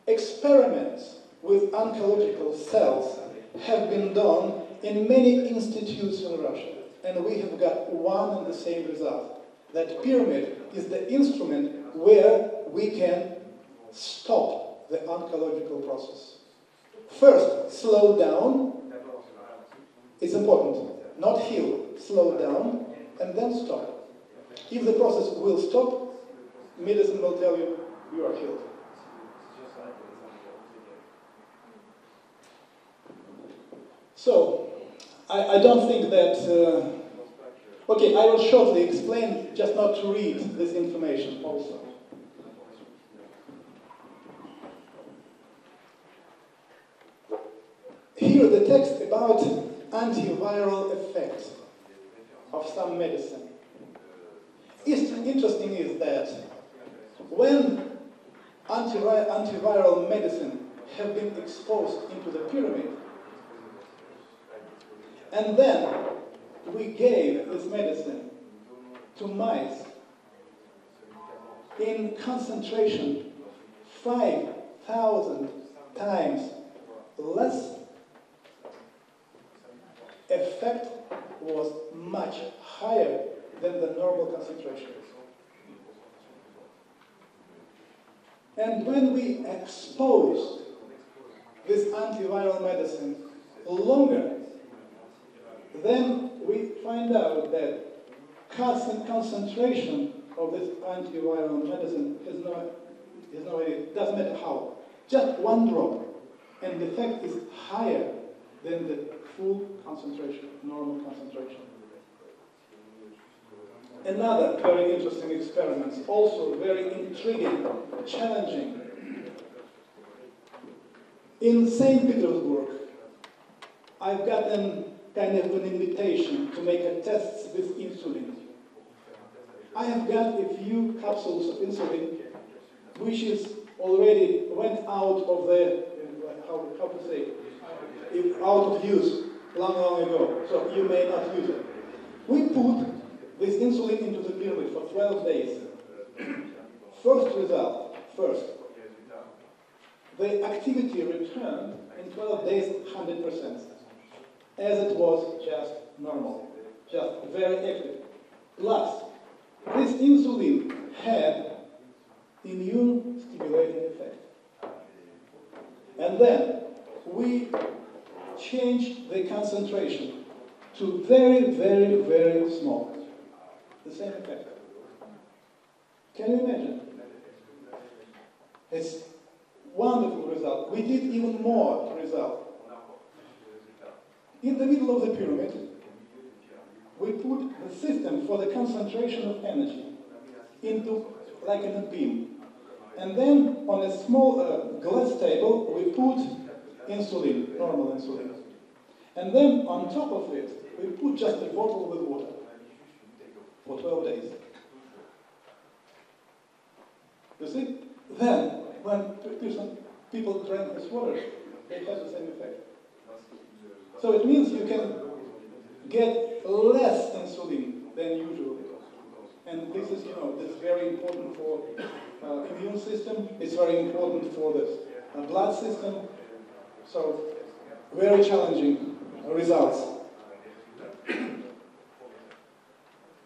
Speaker 2: experiments with oncological cells have been done in many institutes in Russia. And we have got one and the same result. That pyramid is the instrument where we can stop the oncological process. First, slow down. It's important. Not heal. Slow down and then stop. If the process will stop, medicine will tell you you are healed. So, I don't think that... okay, I will shortly explain, just not to read this information also. Here the text about antiviral effect of some medicine. Interesting is that when antiviral medicine have been exposed into the pyramid, and then we gave this medicine to mice in concentration 5,000 times less, effect was much higher than the normal concentration. And when we exposed this antiviral medicine longer, then we find out that constant concentration of this antiviral medicine doesn't matter how. Just 1 drop, and the effect is higher than the full concentration, normal concentration. Another very interesting experiment, also very intriguing, challenging. In St. Petersburg, I've gotten kind of an invitation to make a test with insulin. I have got a few capsules of insulin, which is already went out of the, how to say, out of use long ago, so you may not use it. We put this insulin into the pyramid for 12 days. First result, the activity returned in 12 days 100%, as it was just normal, just very active. Plus, this insulin had immune stimulating effect. And then we changed the concentration to very, very, very small. The same effect. Can you imagine? It's wonderful result. We did even more result. In the middle of the pyramid, we put the system for the concentration of energy into, like in a beam. And then on a small glass table, we put insulin, normal insulin. And then on top of it, we put just a bottle with water for 12 days. You see? Then, when people drank this water, it has the same effect. So it means you can get less insulin than usual. And this is, this is very important for immune system. It's very important for the blood system. So, very challenging results.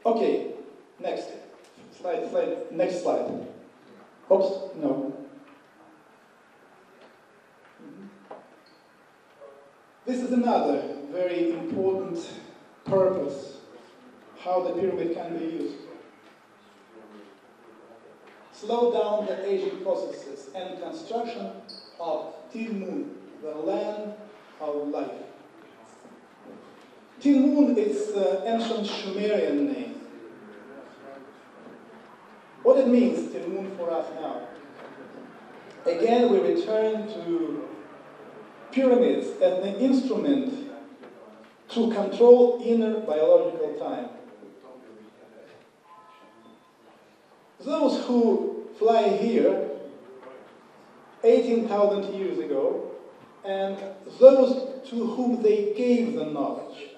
Speaker 2: Okay, next slide. Oops, no. This is another very important purpose, how the pyramid can be used. Slow down the aging processes and construction of Tilmun, the land of life. Tilmun is the ancient Sumerian name. What it means, Tilmun, for us now? Again, we return to pyramids as an instrument to control inner biological time. Those who fly here 18,000 years ago, and those to whom they gave the knowledge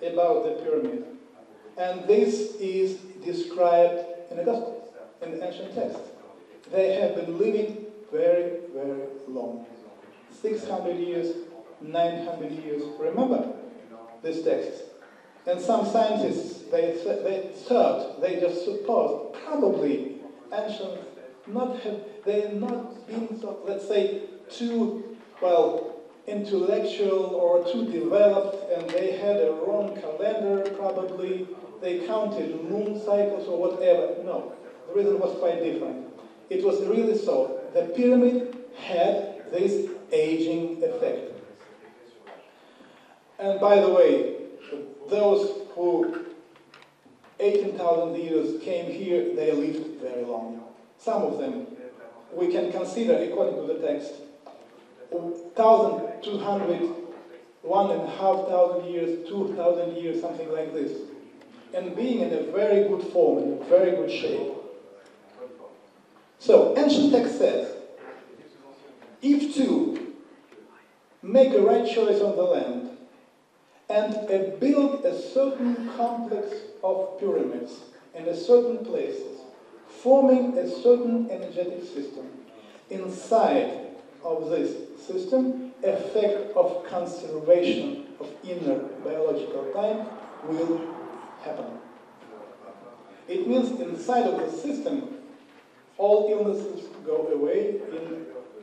Speaker 2: about the pyramid. And this is described in the Gospels, in the ancient text. They have been living very, very long. 600 years, 900 years. Remember this text. And some scientists, they thought, they just supposed, probably ancient, they have not been, so, let's say, too, intellectual or too developed, and they had a wrong calendar, probably. They counted moon cycles or whatever. No, the reason was quite different. It was really so. The pyramid had this aging effect. And by the way, those who 18,000 years came here, they lived very long. Some of them, we can consider, according to the text, 1,200, 1,500 years, 2,000 years, something like this. And being in a very good form, in a very good shape. So, ancient text says, if to make a right choice on the land and build a certain complex of pyramids in a certain places, forming a certain energetic system, inside of this system, effect of conservation of inner biological time will happen. It means inside of the system, all illnesses go away.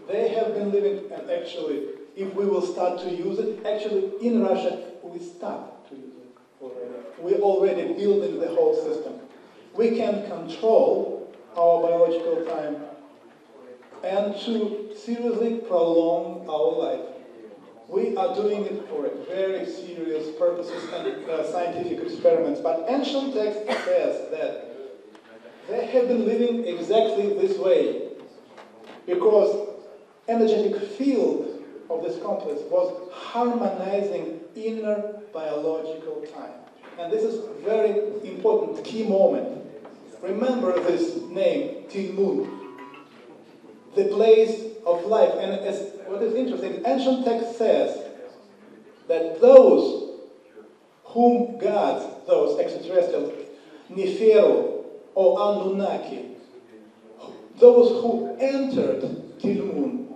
Speaker 2: They have been living, and actually, if we will start to use it, actually in Russia, we start to use it already. We're already building the whole system. We can control our biological time and to seriously prolong our life. We are doing it for very serious purposes and scientific experiments, but ancient text says that they have been living exactly this way because energetic field of this complex was harmonizing inner biological time. And this is a very important key moment. Remember this name, Tilmun, the place of life. And what is interesting, ancient text says that those whom gods, those extraterrestrials, Neferu or Anunnaki, those who entered Tilmun,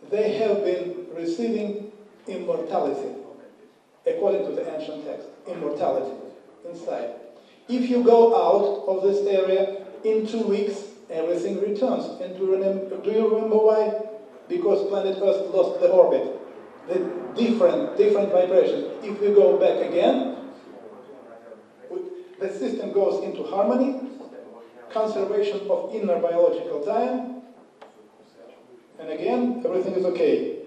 Speaker 2: they have been receiving immortality, according to the ancient text, immortality inside. If you go out of this area, in 2 weeks, everything returns. And do you remember why? Because planet Earth lost the orbit, the different vibrations. If we go back again, the system goes into harmony, conservation of inner biological time, and again, everything is okay.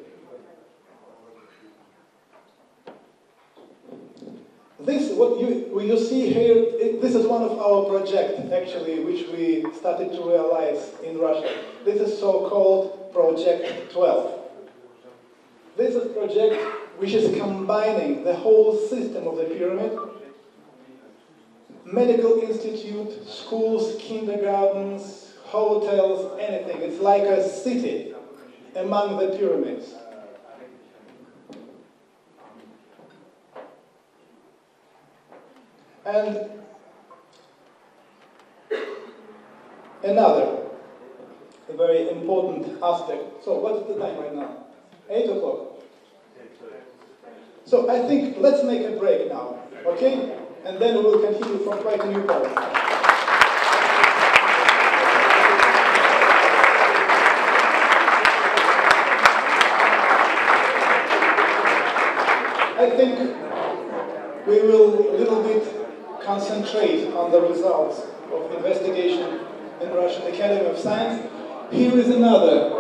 Speaker 2: This, what you see here, this is one of our projects, actually, which we started to realize in Russia. This is so-called Project 12. This is a project which is combining the whole system of the pyramid, medical institute, schools, kindergartens, hotels, anything. It's like a city among the pyramids. And another very important aspect. So what is the time right now? 8 o'clock. So I think let's make a break now, okay? And then we will continue from quite a new point. I think we will a little bit concentrate on the results of investigation in Russian Academy of Science. Here is another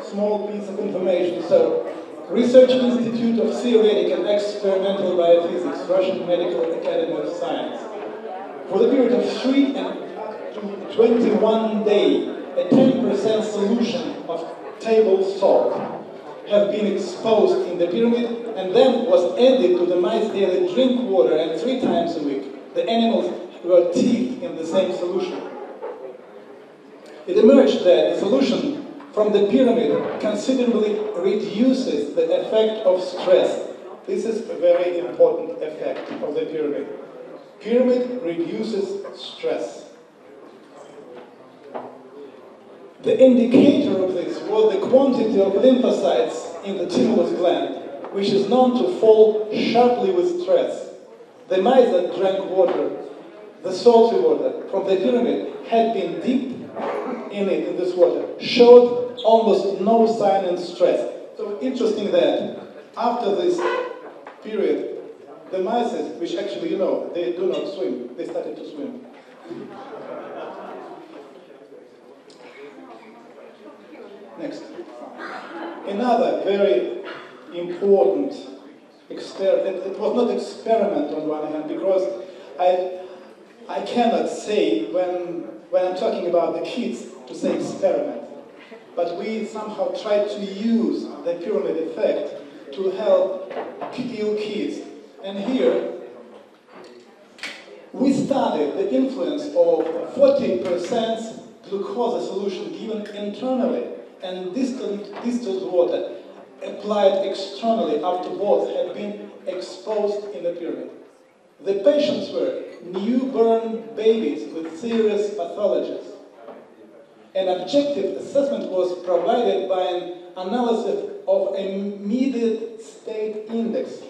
Speaker 2: small piece of information. So, Research Institute of Theoretic and Experimental Biophysics, Russian Medical Academy of Science. For the period of 3 to 21 days, a 10% solution of table salt have been exposed in the pyramid and then was added to the mice daily drink water, and 3 times a week the animals were teethed in the same solution. It emerged that the solution from the pyramid considerably reduces the effect of stress. This is a very important effect of the pyramid. Pyramid reduces stress. The indicator of this was the quantity of lymphocytes in the thymus gland, which is known to fall sharply with stress. The mice that drank water, the salty water from the pyramid, had been dipped in this water, showed almost no sign of stress. So interesting that after this period, the mice, which actually, they do not swim, they started to swim. Next. Another very important experiment. It was not experiment on one hand, because I cannot say when I'm talking about the kids to say experiment. But we somehow try to use the pyramid effect to help ill kids. And here, we studied the influence of 40% glucose solution given internally and distilled water applied externally after both had been exposed in the pyramid. The patients were newborn babies with serious pathologies. An objective assessment was provided by an analysis of a median state index,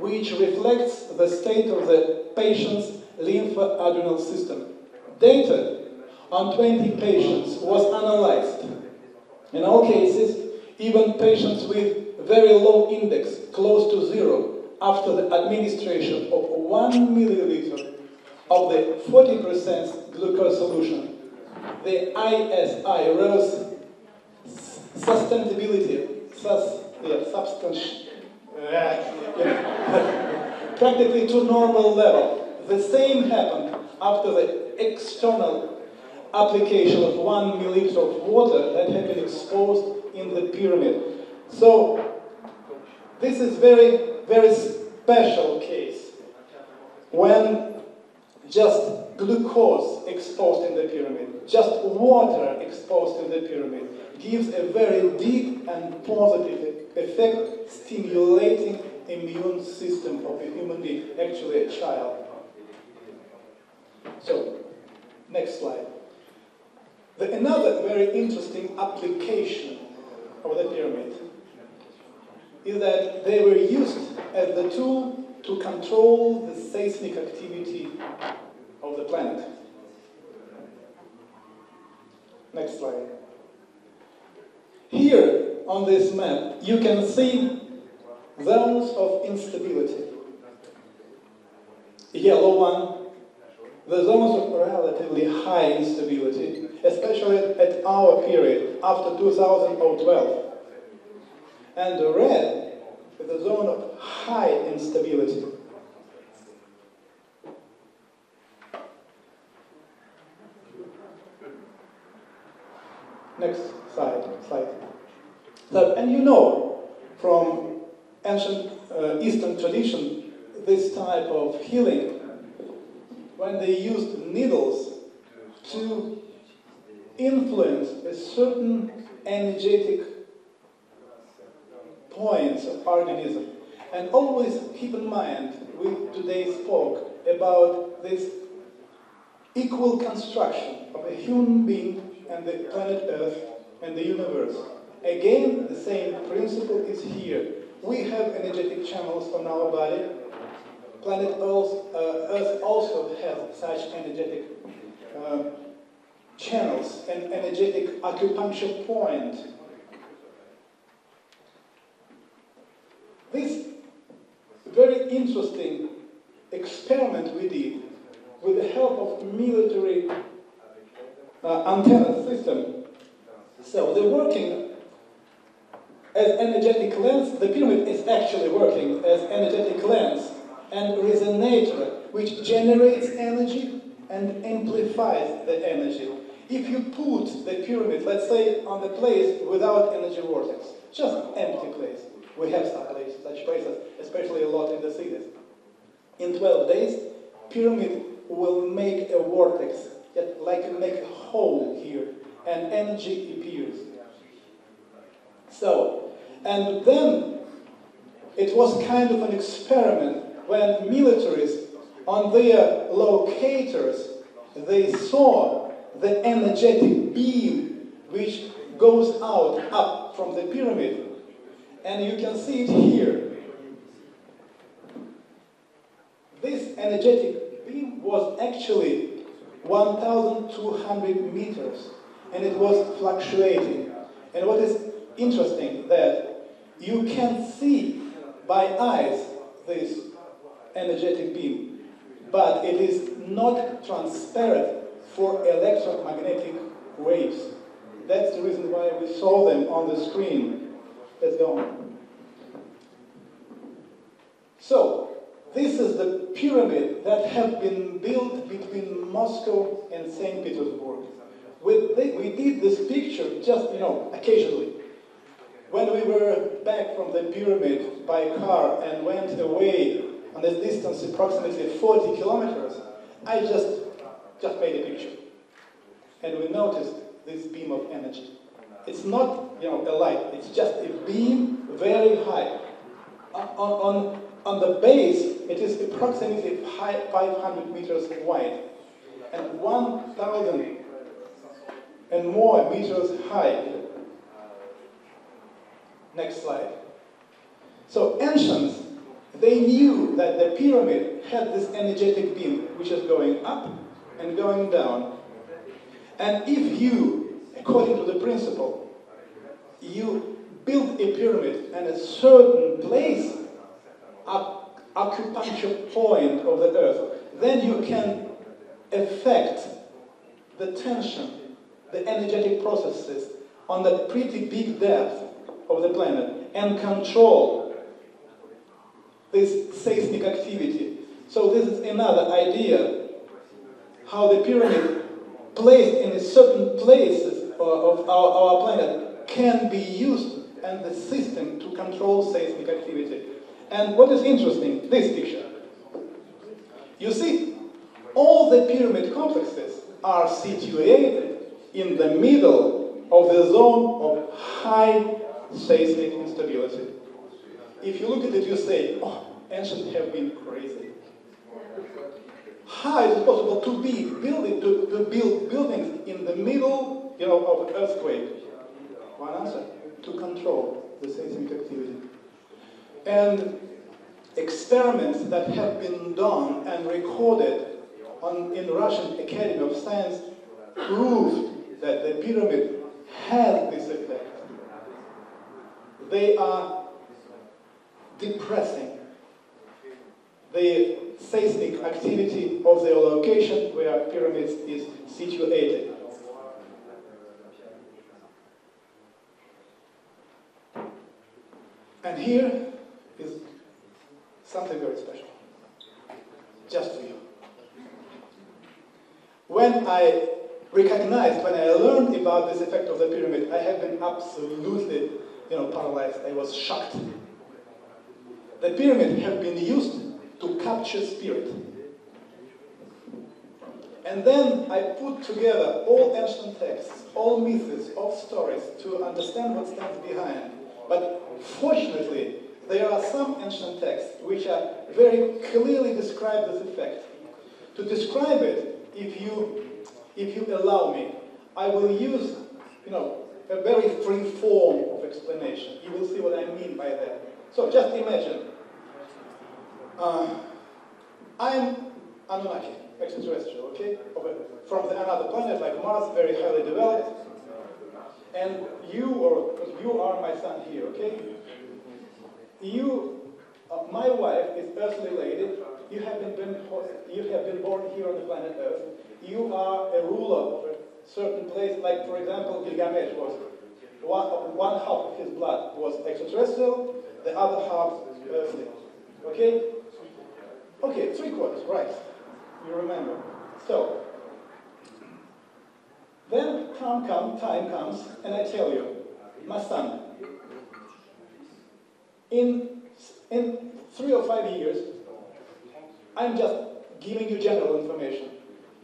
Speaker 2: which reflects the state of the patient's lymphoadrenal system. Data on 20 patients was analyzed. In all cases, even patients with very low index, close to 0, after the administration of 1 milliliter of the 40% glucose solution, the ISI rose sustainability practically to normal level. The same happened after the external application of 1 milliliter of water that had been exposed in the pyramid. So this is very, very special case when just glucose exposed in the pyramid, just water exposed in the pyramid gives a very deep and positive effect, stimulating immune system of a human being, actually a child. So, next slide. Another very interesting application of the pyramid is that they were used as the tool to control the seismic activity of the planet. Next slide. Here on this map, you can see zones of instability. Yellow one, the zones of relatively high instability, especially at our period, after 2012. And the red is the zone of high instability. Next slide. So, and you know from ancient Eastern tradition this type of healing, when they used needles to influence a certain energetic points of organism. And always keep in mind, we today spoke about this equal construction of a human being and the planet Earth and the universe. Again, the same principle is here. We have energetic channels on our body. Planet Earth also has such energetic channels and energetic acupuncture point. This very interesting experiment we did with the help of military antenna system. So they're working as energetic lens. The pyramid is actually working as energetic lens and resonator, which generates energy and amplifies the energy. If you put the pyramid, let's say, on the place without energy vortex, just empty place. We have such places, especially a lot in the cities. In 12 days, pyramid will make a vortex, like make a hole here, and energy appears. So, and then it was kind of an experiment when militaries on their locators, they saw the energetic beam which goes out up from the pyramid. And you can see it here. This energetic beam was actually 1,200 meters, and it was fluctuating. And what is interesting that you can see by eyes this energetic beam, but it is not transparent for electromagnetic waves. That's the reason why we saw them on the screen. Let's go on. So, this is the pyramid that have been built between Moscow and St. Petersburg. We did this picture just, occasionally. When we were back from the pyramid by car and went away on a distance approximately 40 kilometers, I just made a picture. And we noticed this beam of energy. It's not, a light. It's just a beam very high. On the base, it is approximately 500 meters wide and 1,000 and more meters high. Next slide. So ancients, they knew that the pyramid had this energetic beam which is going up and going down. And if you, according to the principle, you build a pyramid and a certain place, acupuncture point of the earth, then you can affect the tension, the energetic processes on the pretty big depth of the planet. and control this seismic activity. So this is another idea how the pyramid placed in a certain places of our planet can be used and the system to control seismic activity. And what is interesting, this picture. You see, all the pyramid complexes are situated in the middle of the zone of high seismic instability. If you look at it, you say, oh, ancients have been crazy. How is it possible to build buildings in the middle, of an earthquake? One answer: to control the seismic activity. And experiments that have been done and recorded in Russian Academy of Science proved that the pyramid has this effect. They are depressing the seismic activity of the location where pyramids is situated. And here is something very special, just for you. When I learned about this effect of the pyramid, I have been absolutely, paralyzed. I was shocked. The pyramid have been used to capture spirit. And then I put together all ancient texts, all myths, all stories to understand what stands behind. But fortunately, there are some ancient texts which are very clearly describe this effect. To describe it, if you allow me, I will use, a very free form of explanation. You will see what I mean by that. So just imagine, I'm Anunnaki, extraterrestrial, okay? From another planet like Mars, very highly developed. And you are my son here, okay? My wife is earthly lady. You have been born here on the planet Earth. You are a ruler of a certain place, like for example, Gilgamesh was one half of his blood was extraterrestrial, the other half earthly. Okay? Okay, 3/4, right? You remember. So then time comes, and I tell you, my son, in 3 or 5 years, I'm just giving you general information,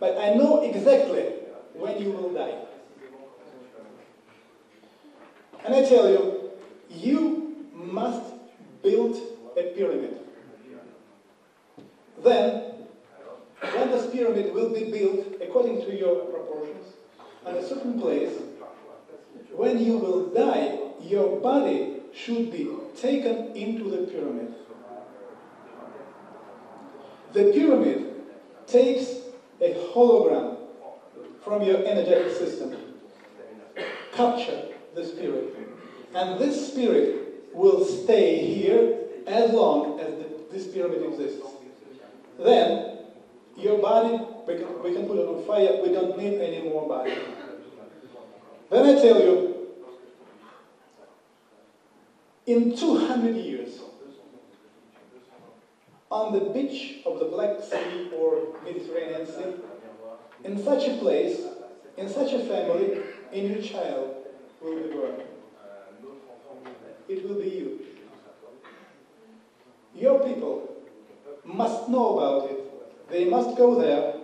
Speaker 2: but I know exactly when you will die. And I tell you, you must build a pyramid. Then, when this pyramid will be built according to your proportions, at a certain place, when you will die, your body should be taken into the pyramid. The pyramid takes a hologram from your energetic system, capture the spirit, and this spirit will stay here as long as this pyramid exists. Then, your body, we can put it on fire, we don't need any more body. Then I tell you, in 200 years, on the beach of the Black Sea or Mediterranean Sea, in such a place, in such a family, a new child will be born. It will be you. Your people must know about it. They must go there,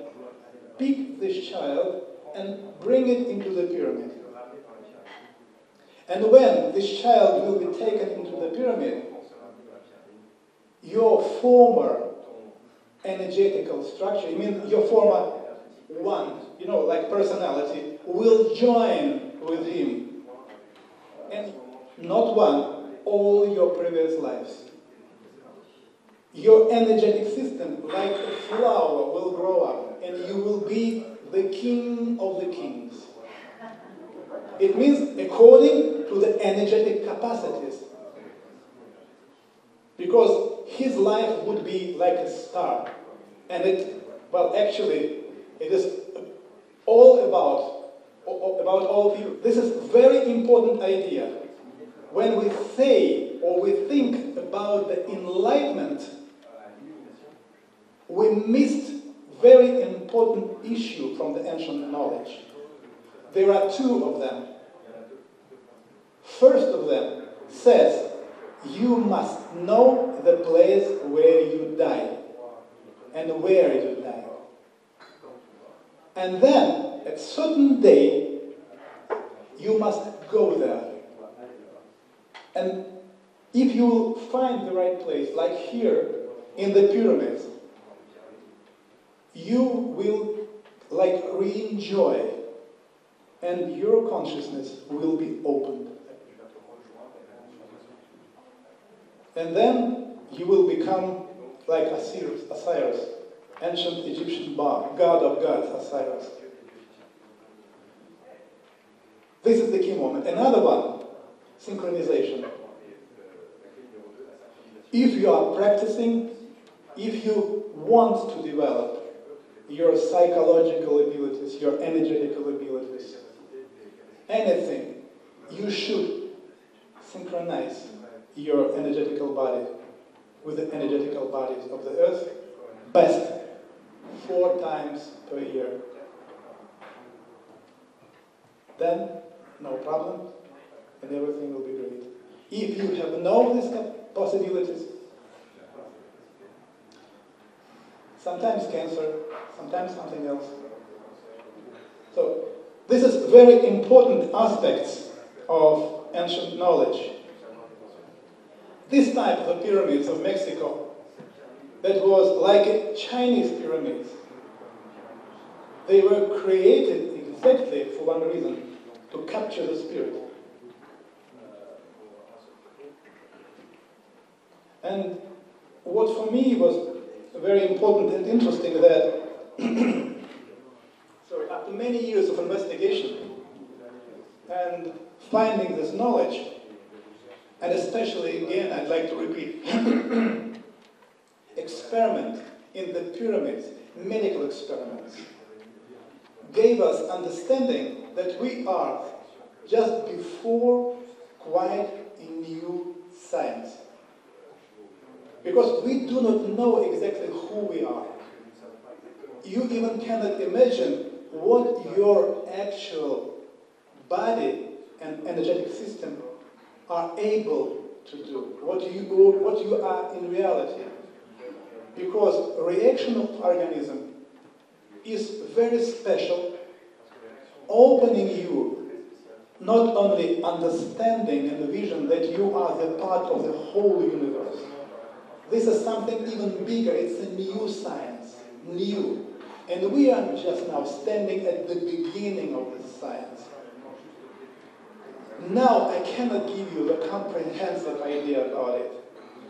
Speaker 2: pick this child, and bring it into the pyramid. And when this child will be taken into the pyramid, your former energetical structure, your former one, like personality, will join with him. And not one, all your previous lives. Your energetic system, like a flower, will grow up, and you will be the king of the kings. It means according to the energetic capacities. Because his life would be like a star. And actually, it is all about all people. This is a very important idea. when we say or we think about the enlightenment, we missed very important issue from the ancient knowledge. There are two of them. First of them says, you must know the place where you die and where you die. And then, at certain day, you must go there. And if you find the right place, like here in the pyramids, you will like re-enjoy, and your consciousness will be opened. And then you will become like Osiris, ancient Egyptian god of gods, Osiris. This is the key moment. Another one, synchronization. If you are practicing, if you want to develop your psychological abilities, your energetical abilities, anything, you should synchronize your energetical body with the energetical bodies of the earth, best 4 times per year. Then, no problem, and everything will be great. If you have no these possibilities, sometimes cancer, sometimes something else. So, this is very important aspects of ancient knowledge. This type of pyramids of Mexico, that was like a Chinese pyramids. They were created exactly for one reason, to capture the spirit. And what for me was very important and interesting that sorry, after many years of investigation and finding this knowledge, and especially, again, I'd like to repeat, experiment in the pyramids, medical experiments, gave us understanding that we are just before quite a new science. Because we do not know exactly who we are. You even cannot imagine what your actual body and energetic system are able to do, what you are in reality. Because reaction of organism is very special, opening you not only understanding and vision that you are the part of the whole universe. This is something even bigger, it's a new science, new. And we are just now standing at the beginning of this science. Now, I cannot give you the comprehensive idea about it.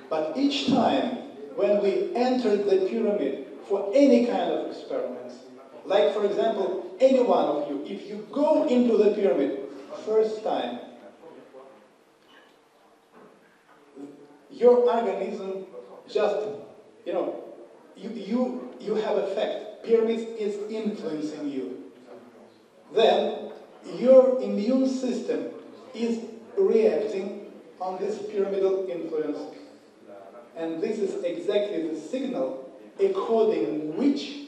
Speaker 2: But each time when we entered the pyramid for any kind of experiments, like for example, any one of you, if you go into the pyramid first time, your organism just, you have effect. Pyramids is influencing you. Then your immune system is reacting on this pyramidal influence. And this is exactly the signal according which,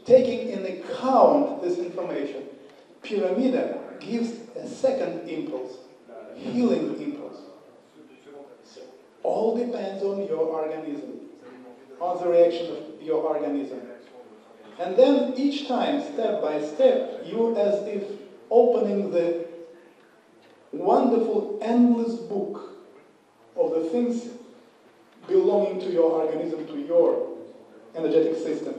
Speaker 2: taking in account this information, pyramid gives a second impulse, healing impulse. All depends on your organism, on the reaction of your organism. And then each time, step by step, you as if opening the wonderful, endless book of the things belonging to your organism, to your energetic system.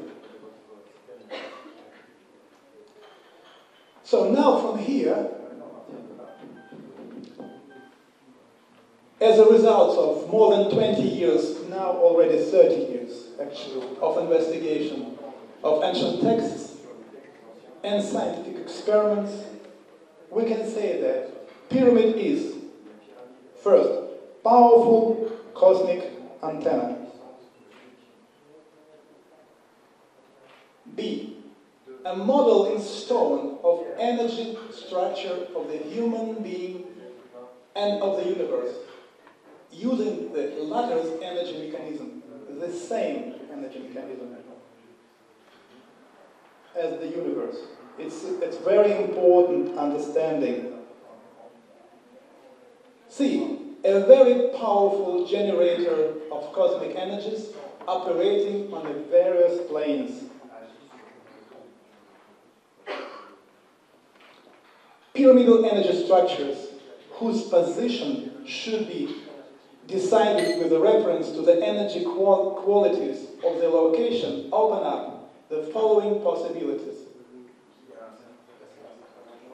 Speaker 2: So now from here, as a result of more than 20 years, now already 30 years actually, of investigation of ancient texts and scientific experiments, we can say that pyramid is, first, powerful cosmic antenna. B, a model in stone of energy structure of the human being and of the universe, using the latter's energy mechanism, the same energy mechanism as the universe. It's very important understanding. See, a very powerful generator of cosmic energies operating on the various planes. Pyramidal energy structures whose position should be decided with a reference to the energy qualities of the location open up the following possibilities.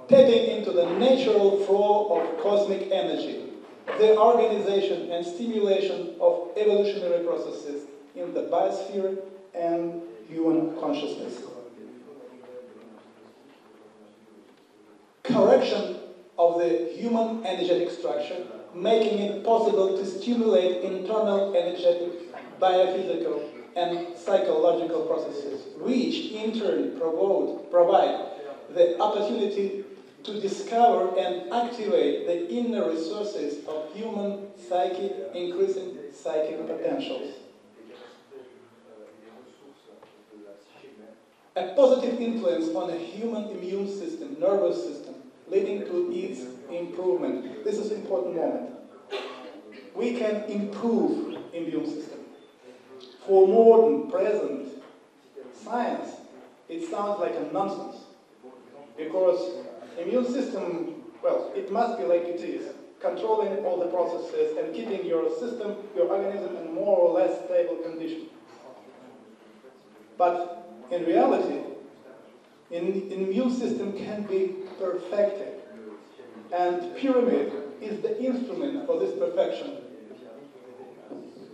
Speaker 2: Tapping into the natural flow of cosmic energy, the organization and stimulation of evolutionary processes in the biosphere and human consciousness. Correction of the human energetic structure, making it possible to stimulate internal energetic, biophysical, and psychological processes, which in turn provide the opportunity to discover and activate the inner resources of human psyche, increasing psychic potentials. A positive influence on the human immune system, nervous system, leading to its improvement. This is an important moment. We can improve immune system. For modern, present science, it sounds like a nonsense. Because immune system, well, it must be like it is, controlling all the processes and keeping your system, your organism in more or less stable condition. But in reality, an immune system can be perfected, and pyramid is the instrument for this perfection.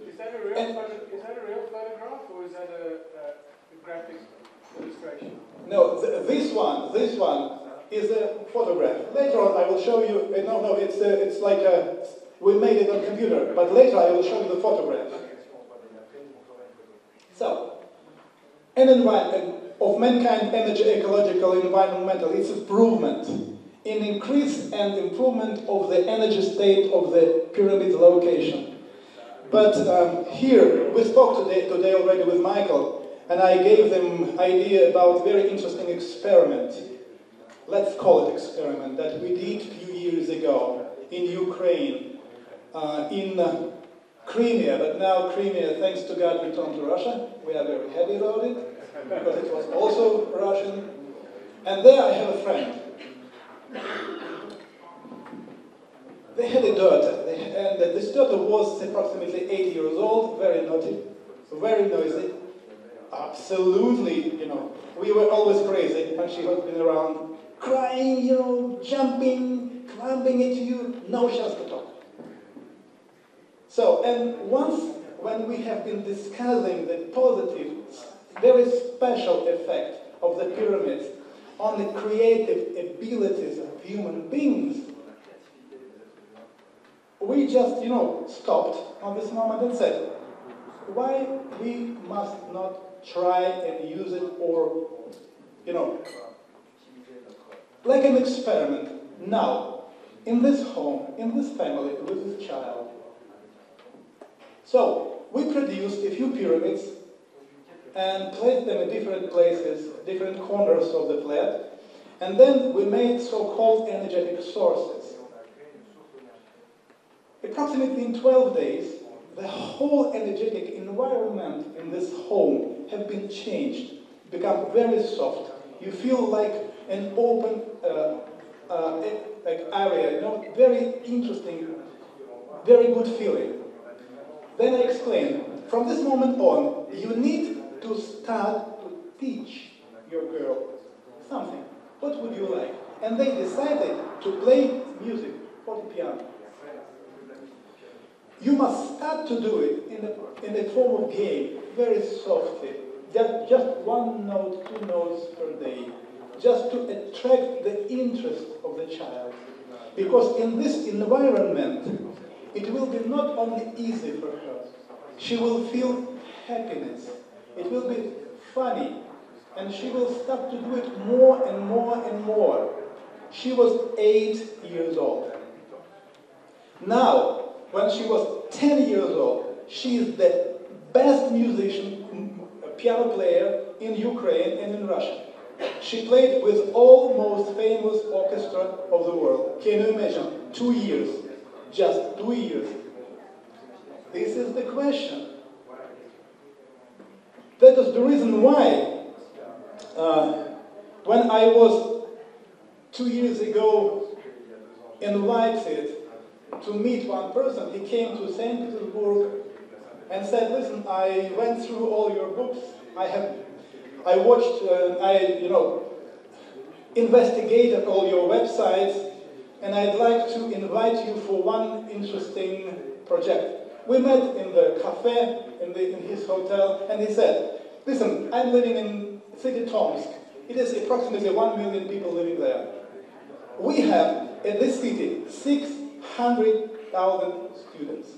Speaker 3: Is that a real photograph, or is that a graphic illustration?
Speaker 2: No, this one is a photograph. Later on, I will show you. No, it's like we made it on computer. But later, I will show you the photograph. So, an environment of mankind, energy, ecological, environmental, its improvement in increase and improvement of the energy state of the pyramid location. But here, we spoke today already with Michael, and I gave them idea about very interesting experiment. Let's call it experiment that we did a few years ago in Ukraine, in Crimea, but now Crimea, thanks to God, returned to Russia. We are very happy about it, because it was also Russian. And there I have a friend. They had a daughter, and this daughter was approximately 8 years old, very naughty, very noisy. Absolutely, we were always crazy when she had been around, crying, jumping, climbing into you, no chance to talk. So, and once when we have been discussing the positive, very special effect of the pyramids on the creative abilities of human beings, we just, stopped on this moment and said, why we must not try and use it, or, like an experiment now, in this home, in this family, with this child. So, we produced a few pyramids and placed them in different places, different corners of the flat, and then we made so-called energetic sources. Approximately in 12 days, the whole energetic environment in this home have been changed, become very soft. You feel like an open area, very interesting, very good feeling. Then I explained, from this moment on, you need to start to teach your girl something. What would you like? And they decided to play music, fortepiano. You must start to do it in the form of game, very softly. Just one note, 2 notes per day, just to attract the interest of the child. Because in this environment, it will be not only easy for her, she will feel happiness, it will be funny, and she will start to do it more and more and more. she was 8 years old. Now, when she was 10 years old, she is the best musician, piano player in Ukraine and in Russia. She played with all most famous orchestra of the world. Can you imagine? 2 years. Just 2 years. This is the question. That is the reason why when I was 2 years ago invited to meet one person, he came to St. Petersburg and said, listen, I went through all your books, I watched, investigated all your websites, and I'd like to invite you for one interesting project. We met in the cafe, in his hotel, and he said, listen, I'm living in city Tomsk. It is approximately 1 million people living there. We have, in this city, 600,000 students.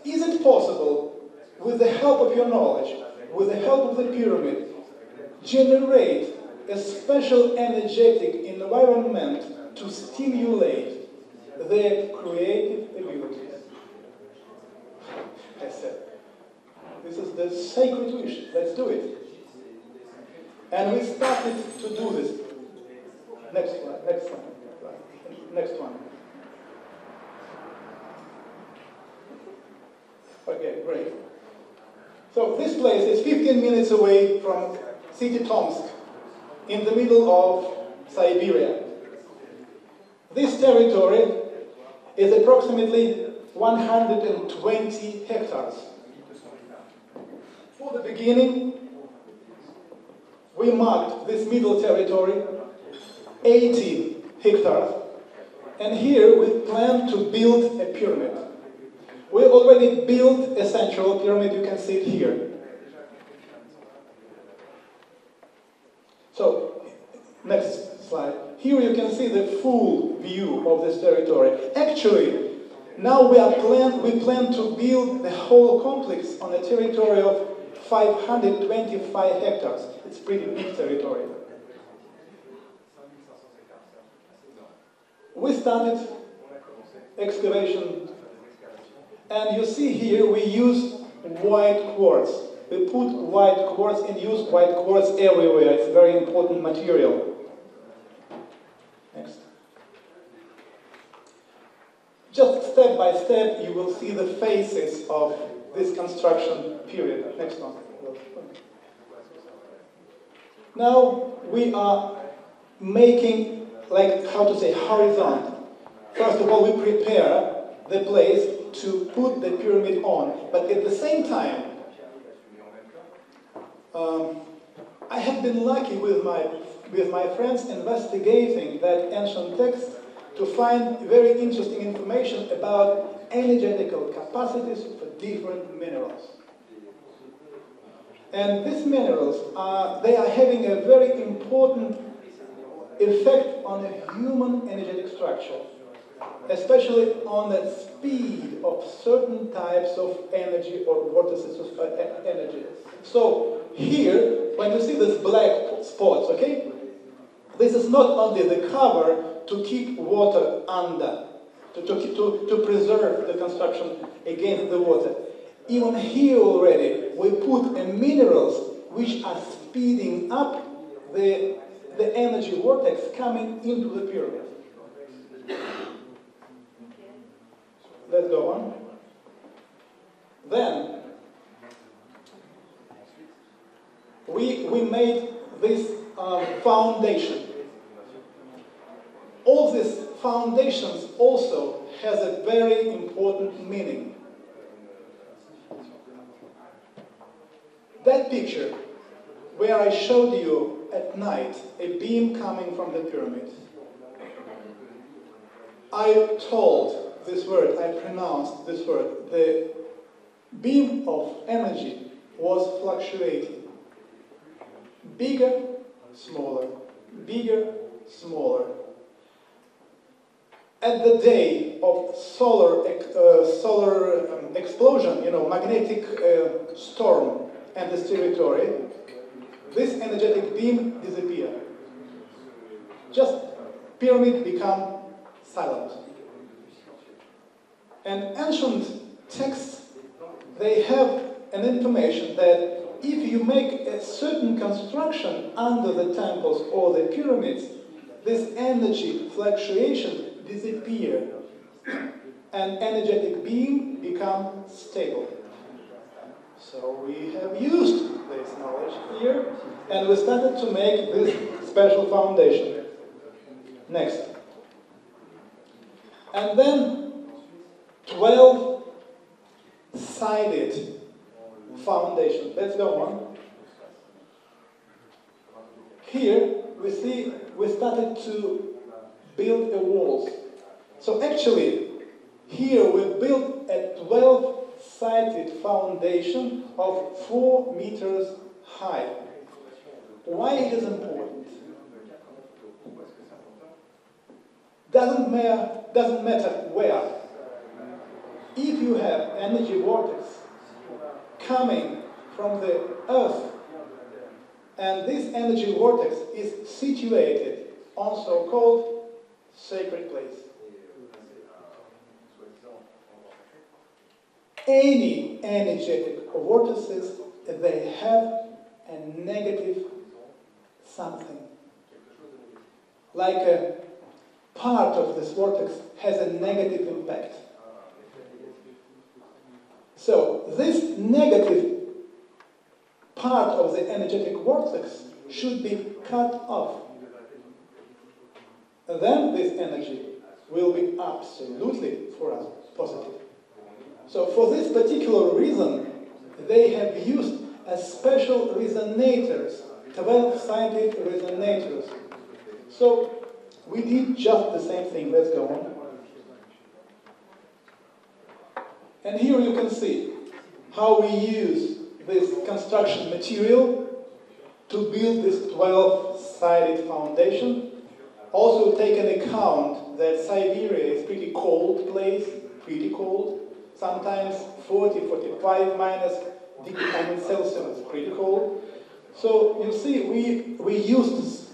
Speaker 2: Is it possible, with the help of your knowledge, with the help of the pyramid, generate a special energetic environment to stimulate their creative abilities? I said, this is the sacred wish, let's do it. And we started to do this. Next one. Okay, great. So this place is 15 minutes away from city Tomsk, in the middle of Siberia. This territory is approximately 120 hectares. For the beginning, we marked this middle territory, 80 hectares, and here we plan to build a pyramid. We already built a central pyramid, you can see it here. So, next slide. Here you can see the full view of this territory. Actually, now we plan to build the whole complex on a territory of 525 hectares. It's pretty big territory. We started excavation, and you see here we use white quartz. We put white quartz and use white quartz everywhere. It's a very important material. Next. Just step by step, you will see the phases of this construction period. Next one. Now we are making, horizontal. First of all, we prepare the place to put the pyramid on. But at the same time, I have been lucky with my friends investigating that ancient text to find very interesting information about energetical capacities for different minerals. And these minerals they are having a very important effect on a human energetic structure, especially on the speed of certain types of energy or vortices of energy. So here, when you see these black spots, okay, this is not only the cover to keep water under, to preserve the construction against the water. Even here already, we put minerals which are speeding up the energy vortex coming into the pyramid. Let's go on. Then, we made this foundation. All these foundations also has a very important meaning. That picture, where I showed you at night a beam coming from the pyramid, I told this word, I pronounced this word, the beam of energy was fluctuating. Bigger, smaller, bigger, smaller. At the day of solar explosion, magnetic storm and this territory, this energetic beam disappeared. just pyramid become silent. And ancient texts, they have an information that if you make a certain construction under the temples or the pyramids, this energy fluctuation disappear and energetic being become stable. So we have used this knowledge here and we started to make this special foundation. Next. And then 12 sided foundation. Let's go on. Here we see we started to build a walls. So actually here we built a 12-sided foundation of 4 meters high. Why it is important? Doesn't matter where. If you have energy vortex coming from the Earth, and this energy vortex is situated on so-called sacred place. Any energetic vortices, they have a negative something. Like a part of this vortex has a negative impact. So this negative part of the energetic vortex should be cut off. And then this energy will be absolutely for us positive. So for this particular reason, they have used a special resonators, 12-sided resonators. So we did just the same thing. Let's go on. And here you can see how we use this construction material to build this 12-sided foundation. Also take into account that Siberia is pretty cold place, pretty cold. Sometimes 40, 45 minus degree Celsius, pretty cold. So you see, we used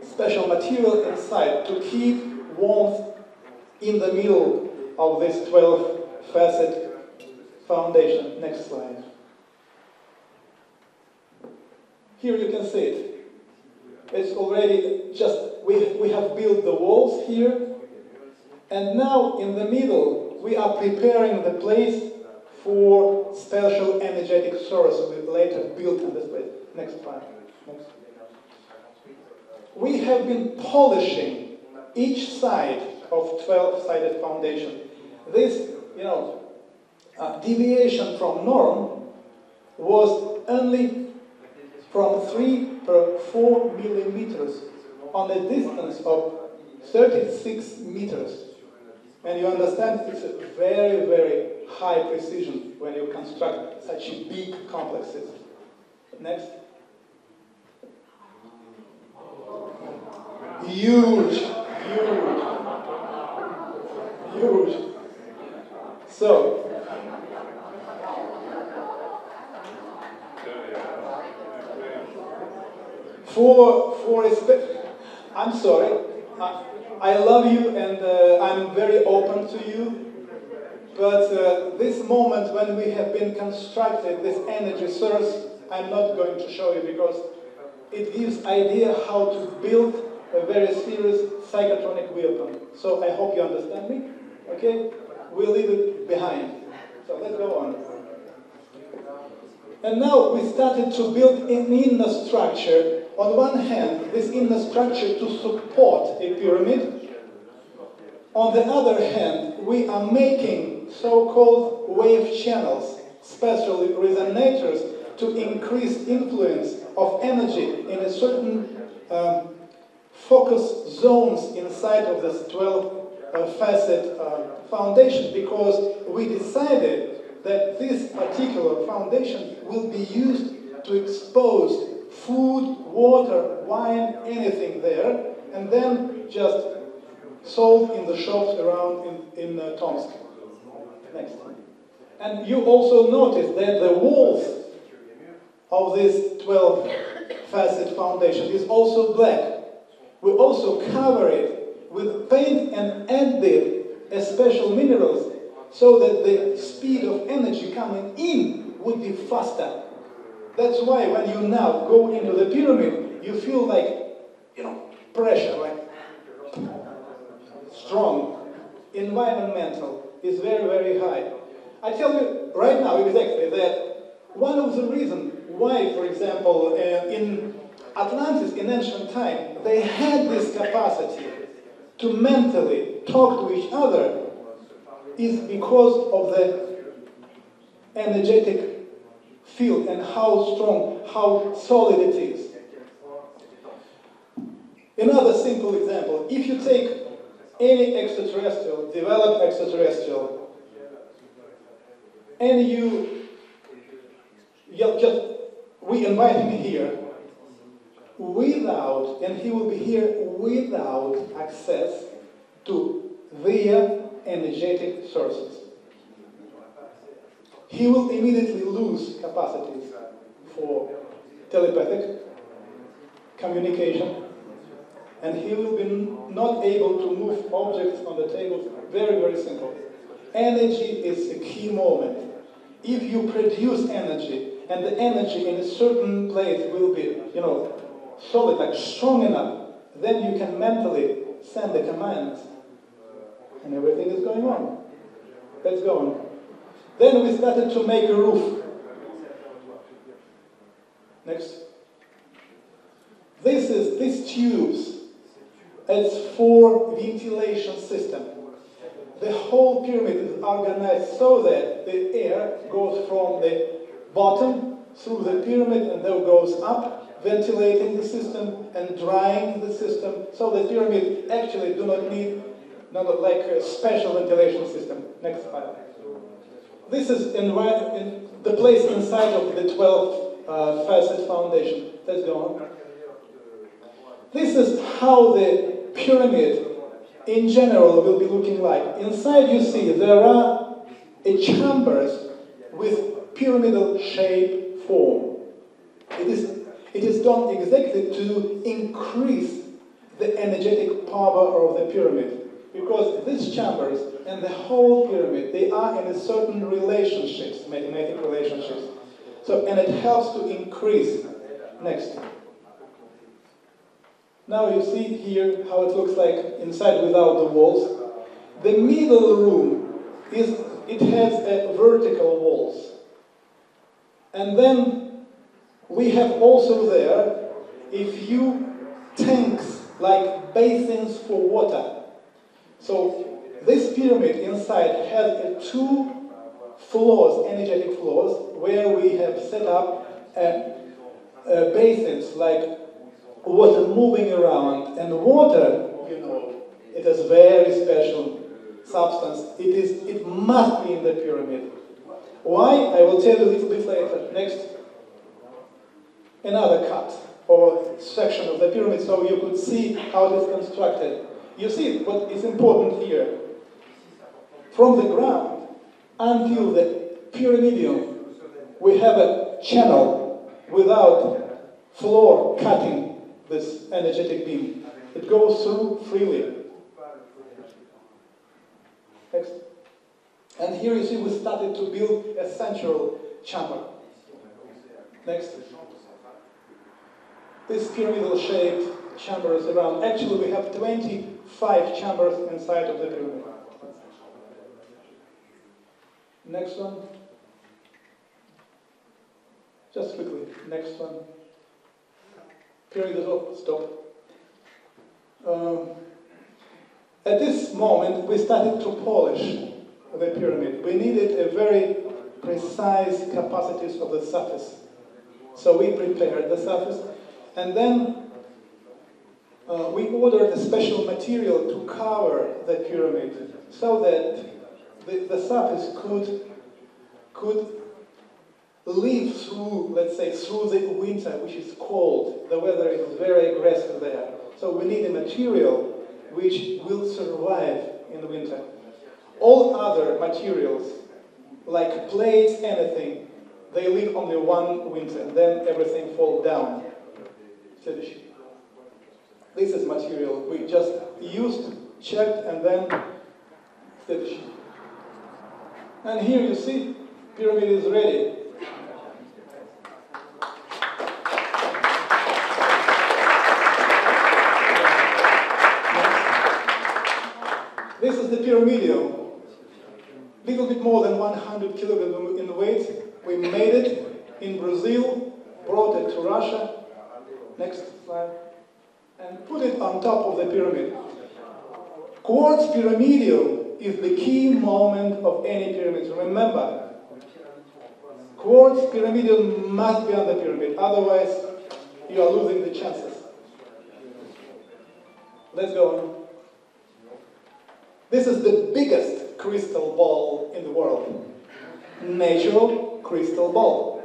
Speaker 2: special material inside to keep warmth in the middle of this 12-facet foundation. Next slide. Here you can see it. It's already just, we have built the walls here, and now in the middle we are preparing the place for special energetic source we later built in this place. Next slide. Next. We have been polishing each side of 12-sided foundation. This, deviation from norm was only from 3 per 4 millimeters on a distance of 36 meters. And you understand it's a very, very high precision when you construct such big complexes. Next. Huge, huge, huge. So, I'm sorry, I love you and I'm very open to you, but this moment when we have been constructed this energy source, I'm not going to show you because it gives idea how to build a very serious psychotronic weapon. So I hope you understand me, okay? We'll leave it behind. So let's go on. And now we started to build an inner structure. On one hand, this inner structure to support a pyramid. On the other hand, we are making so-called wave channels, special resonators, to increase influence of energy in a certain focus zones inside of this 12-facet foundation, because we decided that this particular foundation will be used to expose food, water, wine, anything there, and then just sold in the shops around in Tomsk. Next. And you also notice that the walls of this 12-facet foundation is also black. We also cover it with paint and added special minerals so that the speed of energy coming in would be faster. That's why when you now go into the pyramid, you feel like, pressure, like strong. Environmental is very, very high. I tell you right now exactly that one of the reasons why, for example, in Atlantis in ancient time, they had this capacity to mentally talk to each other is because of the energetic field and how strong, how solid it is. Another simple example, if you take any extraterrestrial, developed extraterrestrial, and we invite him here without, and he will be here without access to their energetic sources. He will immediately lose capacities for telepathic communication, and he will be not able to move objects on the table. Very, very simple. Energy is a key moment. If you produce energy, and the energy in a certain place will be, solid, like strong enough, then you can mentally send the commands, and everything is going on. Let's go on. Then we started to make a roof. Next. These tubes, it's for ventilation system. The whole pyramid is organized so that the air goes from the bottom through the pyramid and then goes up, ventilating the system and drying the system. So the pyramid actually do not need like a special ventilation system. Next slide. This is in the place inside of the 12 facet foundation. Let's go on. This is how the pyramid in general will be looking like. Inside you see there are chambers with pyramidal shape form. It is done exactly to increase the energetic power of the pyramid. Because these chambers and the whole pyramid, they are in a certain relationships, magnetic relationships. So, and it helps to increase. Next. Now you see here how it looks like inside without the walls. The middle room it has a vertical walls. And then we have also there a few tanks like basins for water. So this pyramid inside has 2 floors, energetic floors, where we have set up basins like water moving around, and water, it is very special substance. It must be in the pyramid. Why? I will tell you a little bit later. Next. Another cut or section of the pyramid so you could see how it is constructed. You see what is important here. From the ground until the pyramidion, we have a channel without floor cutting this energetic beam. It goes through freely. Next. And here you see we started to build a central chamber. Next. This pyramidal shaped chambers around. Actually, we have 25 chambers inside of the pyramid. Next one. Just quickly. Next one. Pyramidal stop. At this moment, we started to polish the pyramid. We needed a very precise capacities of the surface. So we prepared the surface, and then we ordered a special material to cover the pyramid so that the surface could live through, let's say, through the winter, which is cold. The weather is very aggressive there. So we need a material which will survive in the winter. All other materials, like plates, anything, they live only one winter, then everything falls down. This This is material we just used, checked, and then finished. And here you see, pyramid is ready. This is the pyramidal. Little bit more than 100 kilograms in weight. We made it in Brazil, brought it to Russia. Next slide. And put it on top of the pyramid. Quartz pyramidal is the key moment of any pyramid. Remember, quartz pyramidal must be on the pyramid, otherwise you are losing the chances. Let's go on. This is the biggest crystal ball in the world. Natural crystal ball.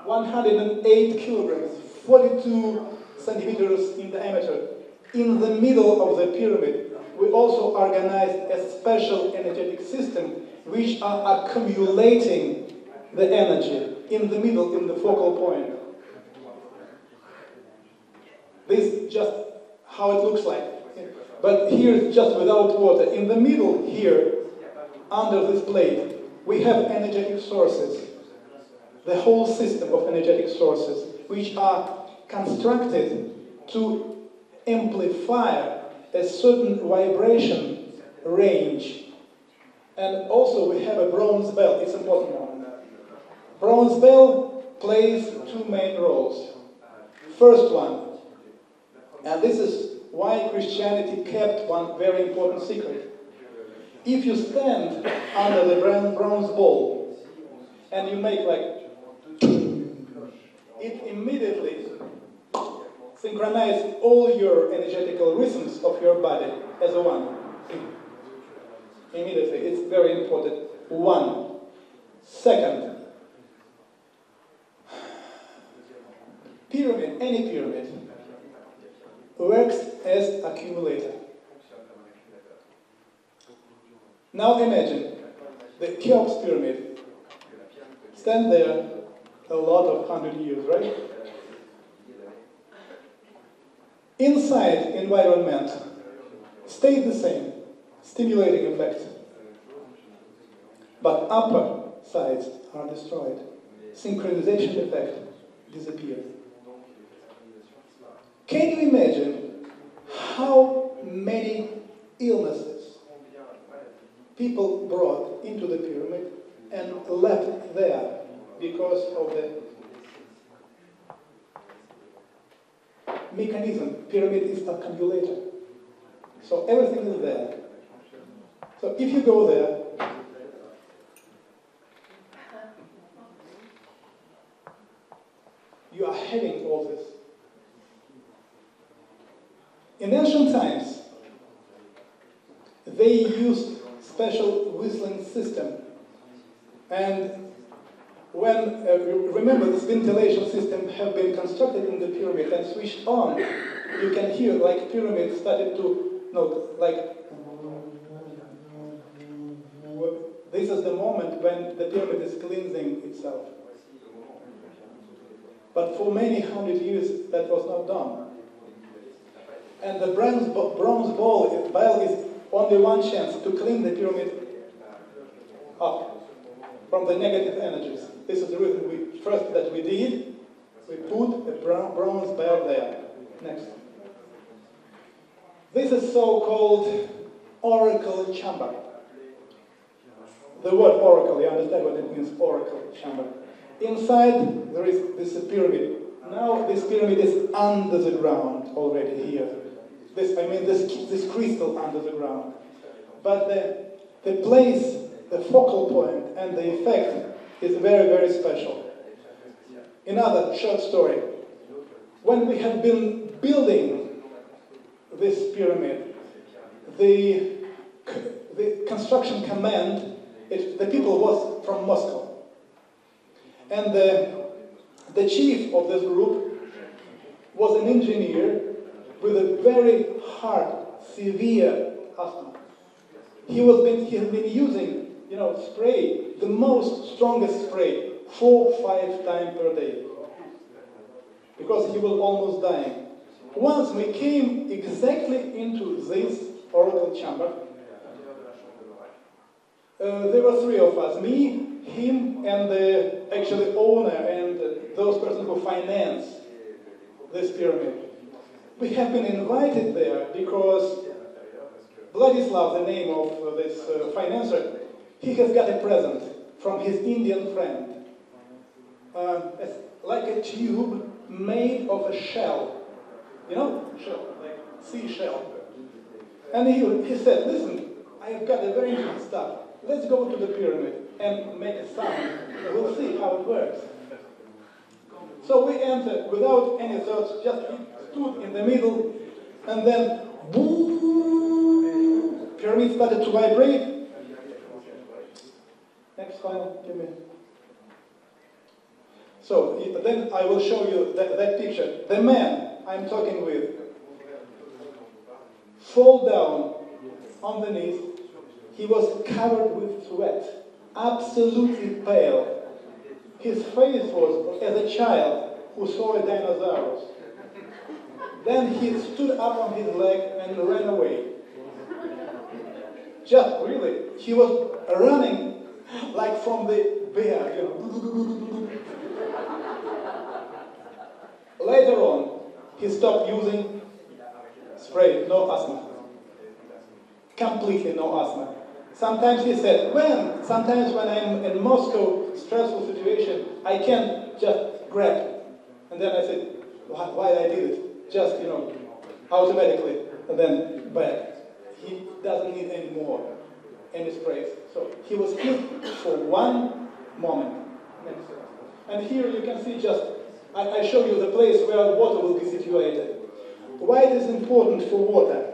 Speaker 2: 108 kilograms, 42 centimeters in diameter. In the middle of the pyramid, we also organized a special energetic system which are accumulating the energy in the middle, in the focal point. This is just how it looks like. But here it's just without water. In the middle here, under this plate, we have energetic sources. The whole system of energetic sources, which are constructed to amplify a certain vibration range. And also we have a bronze bell. It's an important one. Bronze bell plays two main roles. First one, and this is why Christianity kept one very important secret. If you stand under the bronze ball and you make like, it immediately synchronizes all your energetical rhythms of your body as a one. Immediately, it's very important. One. Second, pyramid, any pyramid, works as accumulator. Now imagine the Cheops pyramid stand there a lot of 100 years, right? Inside environment stayed the same, stimulating effect. But upper sides are destroyed. Synchronization effect disappeared. Can you imagine how many illnesses people brought into the pyramid and left there because of the mechanism? Pyramid is accumulator. So everything is there. So if you go there, you are having all this. In ancient times, they used special whistling system. And when, remember, this ventilation system have been constructed in the pyramid and switched on, you can hear like pyramid started to, like, this is the moment when the pyramid is cleansing itself. But for many hundred years, that was not done. And the bronze ball is only one chance to clean the pyramid up from the negative energies. This is the reason first that we did. We put a bronze bell there. Next. This is so-called oracle chamber. The word oracle, you understand what it means, oracle chamber. Inside there is this pyramid. Now this pyramid is under the ground already here. This crystal under the ground. But the place, the focal point, and the effect is very, very special. Another short story. When we have been building this pyramid, the construction command, the people was from Moscow. And the chief of this group was an engineer with a very hard, severe asthma. He had been using, spray, the most strongest spray, 4-5 times per day, because he was almost dying. Once we came exactly into this oracle chamber, there were three of us, me, him, and the actually owner and those persons who finance this pyramid. We have been invited there because Vladislav, the name of this financer, he has got a present from his Indian friend. It's like a tube made of a shell. You know, shell, like seashell. And he said, listen, I've got a very interesting stuff. Let's go to the pyramid and make a sound. We'll see how it works. So we entered without any thoughts, just stood in the middle, and then boom, pyramid started to vibrate. Next slide, give me. So then I will show you that picture. The man I'm talking with fall down on the knees. He was covered with sweat, absolutely pale. His face was as a child who saw a dinosaur. Then he stood up on his leg and ran away. Just really, he was running like from the bear, you know. Later on, he stopped using spray, no asthma. Completely no asthma. Sometimes he said, sometimes when I'm in Moscow, stressful situation, I can't just grab. And then I said, why I did it? Just, you know, automatically, and then back. He doesn't need any more, any sprays. So he was killed for one moment. And here you can see just, I show you the place where water will be situated. Why it is important for water?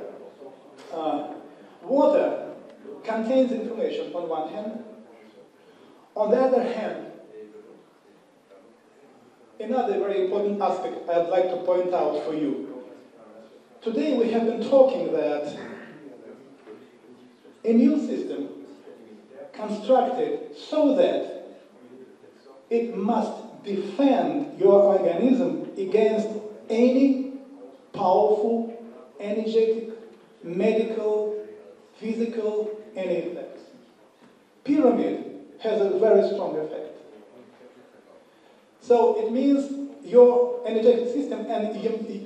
Speaker 2: Water contains information on one hand. On the other hand, another very important aspect I'd like to point out for you. Today we have been talking that immune system constructed so that it must defend your organism against any powerful, energetic, medical, physical, any effects. Pyramid has a very strong effect. So it means your energetic system and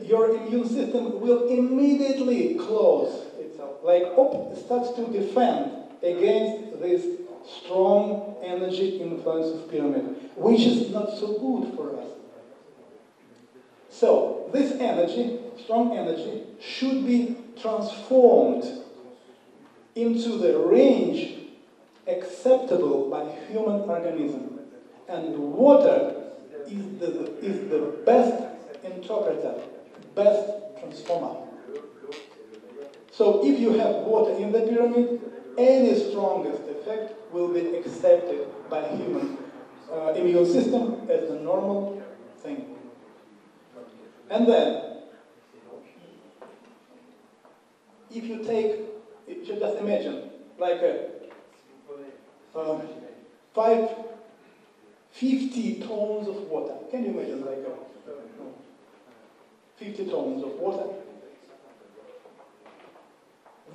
Speaker 2: your immune system will immediately close itself. Like, it starts to defend against this strong energy influence of pyramid, which is not so good for us. So this energy, strong energy, should be transformed into the range acceptable by human organism. And water is the best interpreter, best transformer. So if you have water in the pyramid, any strongest effect will be accepted by the human immune system as the normal thing. And then, if you just imagine, like 50 tons of water. Can you imagine, like 50 tons of water?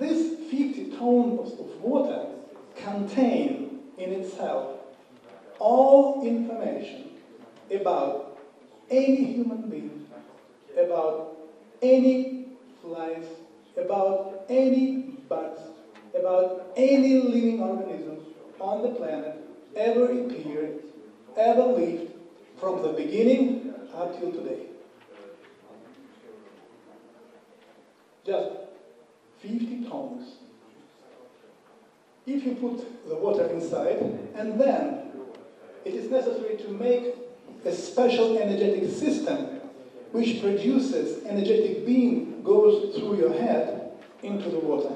Speaker 2: These 50 tons of water contain in itself all information about any human being, about any flies, about any bugs, about any living organism on the planet ever appeared, ever lived, from the beginning up till today. Just 50 tons. If you put the water inside, and then it is necessary to make a special energetic system which produces energetic beam, goes through your head into the water.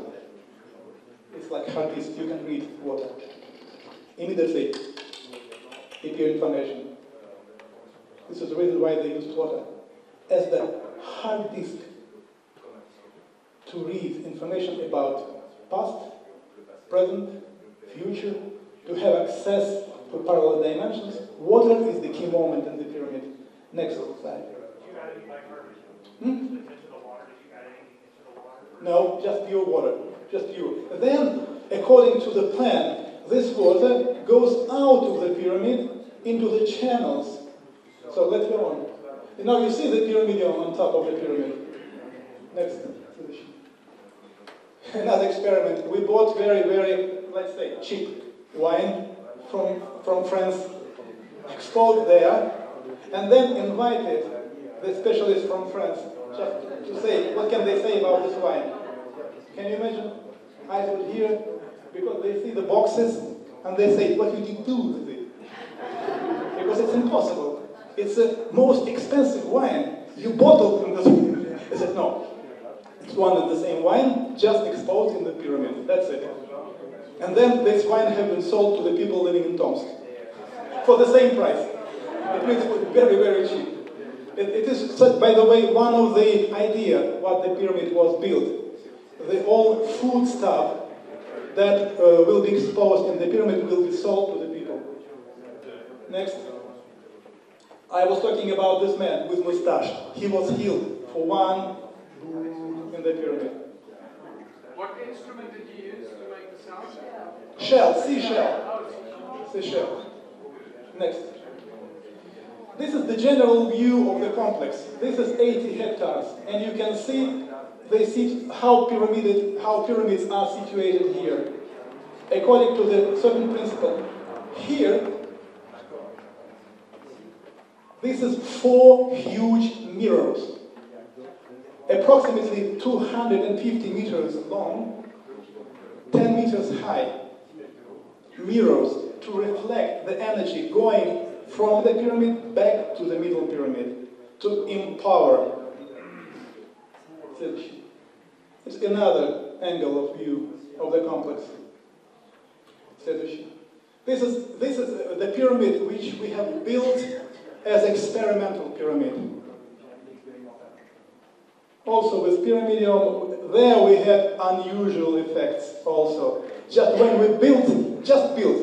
Speaker 2: It's like hard disk, you can read water. Immediately appear information. This is the reason why they used water as the hard disk to read information about past, present, future, to have access to parallel dimensions. Water is the key moment in the pyramid. Next slide. No, just pure water, just pure. Then, according to the plan, this water goes out of the pyramid into the channels. So let's go on. Now you see the pyramid on top of the pyramid. Next. Another experiment. We bought very, let's say, cheap wine from France, exposed there, and then invited the specialists from France just to say, what can they say about this wine? Can you imagine? Eyes would hear, because they see the boxes, and they say, what did you do with it? Because it's impossible. It's the most expensive wine. You bottled in this. They said, no. It's one and the same wine, just exposed in the pyramid. That's it. And then this wine has been sold to the people living in Tomsk for the same price. It means very cheap. It is, by the way, one of the idea what the pyramid was built. The all food stuff that will be exposed in the pyramid will be sold to the people. Next. I was talking about this man with mustache. He was healed for one in the pyramid.
Speaker 3: What instrument did you use to make the sound?
Speaker 2: Shell, seashell. Seashell. Next. This is the general view of the complex. This is 80 hectares, and you can see how pyramids are situated here, according to the certain principle. Here, this is 4 huge mirrors, approximately 250 meters long, 10 meters high. Mirrors to reflect the energy going from the pyramid back to the middle pyramid, to empower. It's another angle of view of the complex. This is the pyramid which we have built as experimental pyramid. Also with pyramidion, there we had unusual effects also. Just when we built,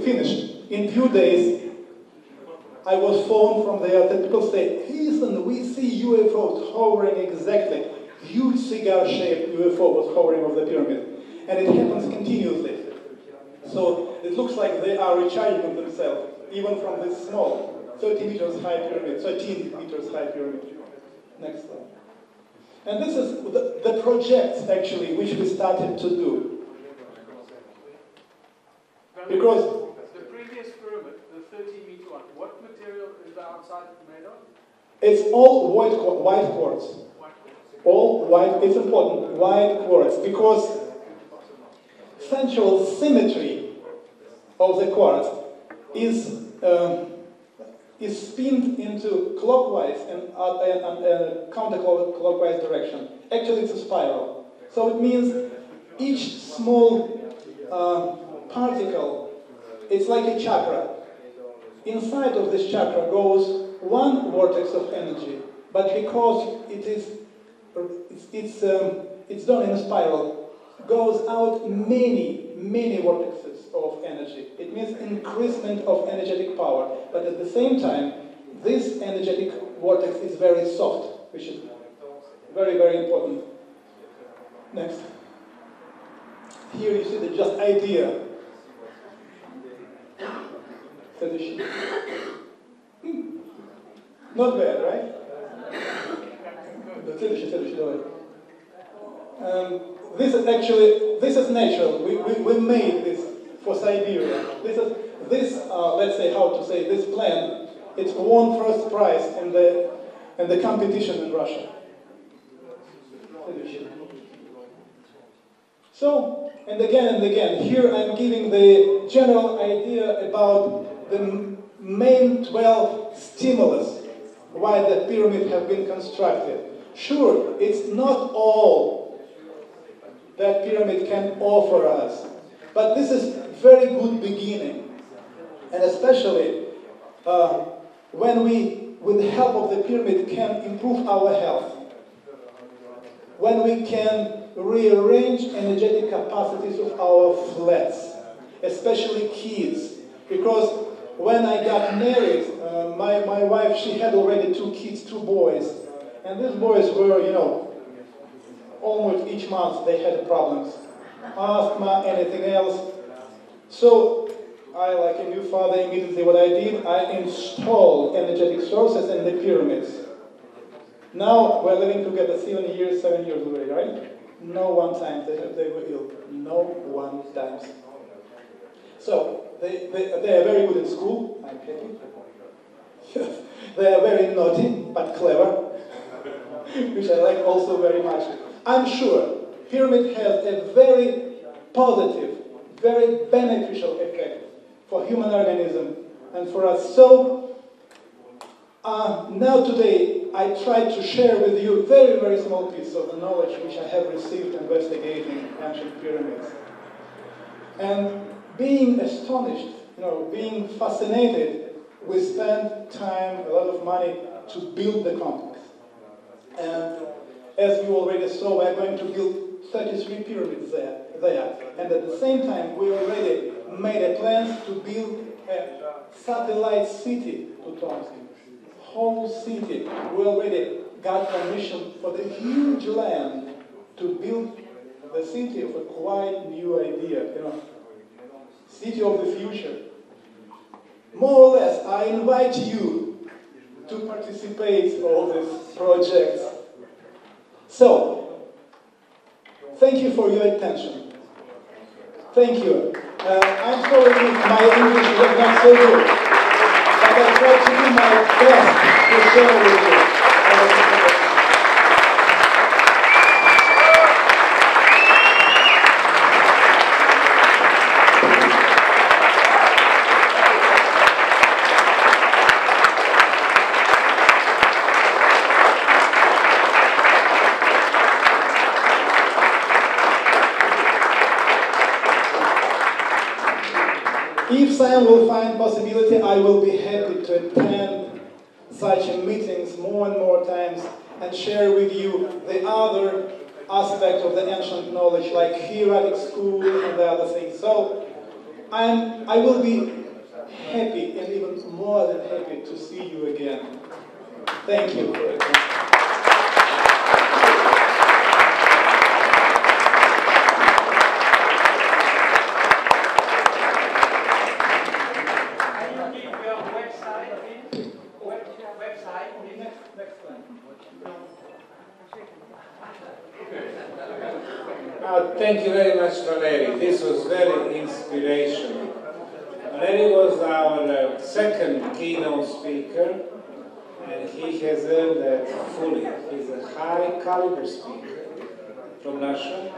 Speaker 2: finished, in few days, I was phoned from there that people say, listen, we see UFOs hovering exactly. Huge cigar-shaped UFO was hovering over the pyramid. And it happens continuously. So it looks like they are recharging themselves, even from this small, 13 meters high pyramid. Next slide. And this is the project, actually, which we started to do. Because
Speaker 3: the previous pyramid, the 13-meter one, what material is the outside made of?
Speaker 2: It's all white quartz. All white, it's important, white quartz, because central symmetry of the quartz is spinned into clockwise and counterclockwise direction. Actually, it's a spiral. So it means each small particle, it's like a chakra. Inside of this chakra goes one vortex of energy, but because it's done in a spiral, goes out many vortexes of energy. It means increasement of energetic power, but at the same time, this energetic vortex is very soft, which is very important. Next. Here you see the just idea. Not bad, right? This is natural. We made this for Siberia. Let's say how to say, this plan, it's won first prize in the competition in Russia. So, and again, here I'm giving the general idea about the main 12 stimulus why the pyramid have been constructed. Sure, it's not all that pyramid can offer us, but this is very good beginning, and especially when we, with the help of the pyramid, can improve our health, when we can rearrange energetic capacities of our flats, especially kids, because when I got married, my wife, she had already 2 kids, 2 boys, and these boys were, almost each month they had problems. Asthma, anything else. So I, like a new father, immediately what I did, I installed energetic sources in the pyramids. Now we're living together 7 years already, right? No one time they were ill. No one times. So they are very good in school. I'm happy. They are very naughty but clever, which I like also very much. I'm sure pyramid has a very positive, very beneficial effect for human organism and for us. So now today I try to share with you a very, very small piece of the knowledge which I have received investigating ancient pyramids. And being astonished, being fascinated, we spend time, a lot of money to build the complex. And as you already saw, we're going to build 33 pyramids there. And at the same time, we already made a plan to build a satellite city to Tomsk. Whole city. We already got permission for the huge land to build the city of a quite new idea, city of the future. More or less, I invite you to participate in all these projects. So, thank you for your attention. Thank you. I'm sorry if my English was not so good, but I try to do my best to share with you. If science will find possibility, I will be happy to attend such meetings more and more times and share with you the other aspects of the ancient knowledge, like hieratic school and the other things. So I will be happy and even more than happy to see you again. Thank you for it.
Speaker 1: Thank you very much, Valery. This was very inspirational. Valery was our second keynote speaker, and he has earned that fully. He's a high-caliber speaker from Russia,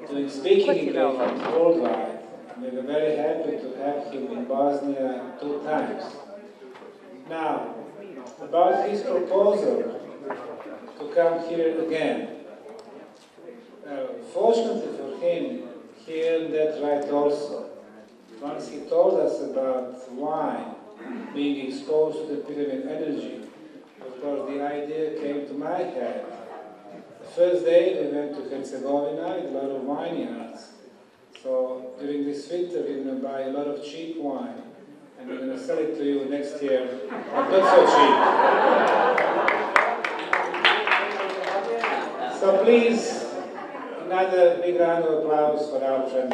Speaker 1: doing speaking engagements worldwide. We were very happy to have him in Bosnia 2 times. Now, about his proposal to come here again. Fortunately for him, he earned that right also. Once he told us about wine being exposed to the pyramid energy, of course the idea came to my head. The first day we went to Herzegovina with a lot of vineyards. So during this winter we're going to buy a lot of cheap wine and we're going to sell it to you next year, but not so cheap. So please, another big round of applause for our friend.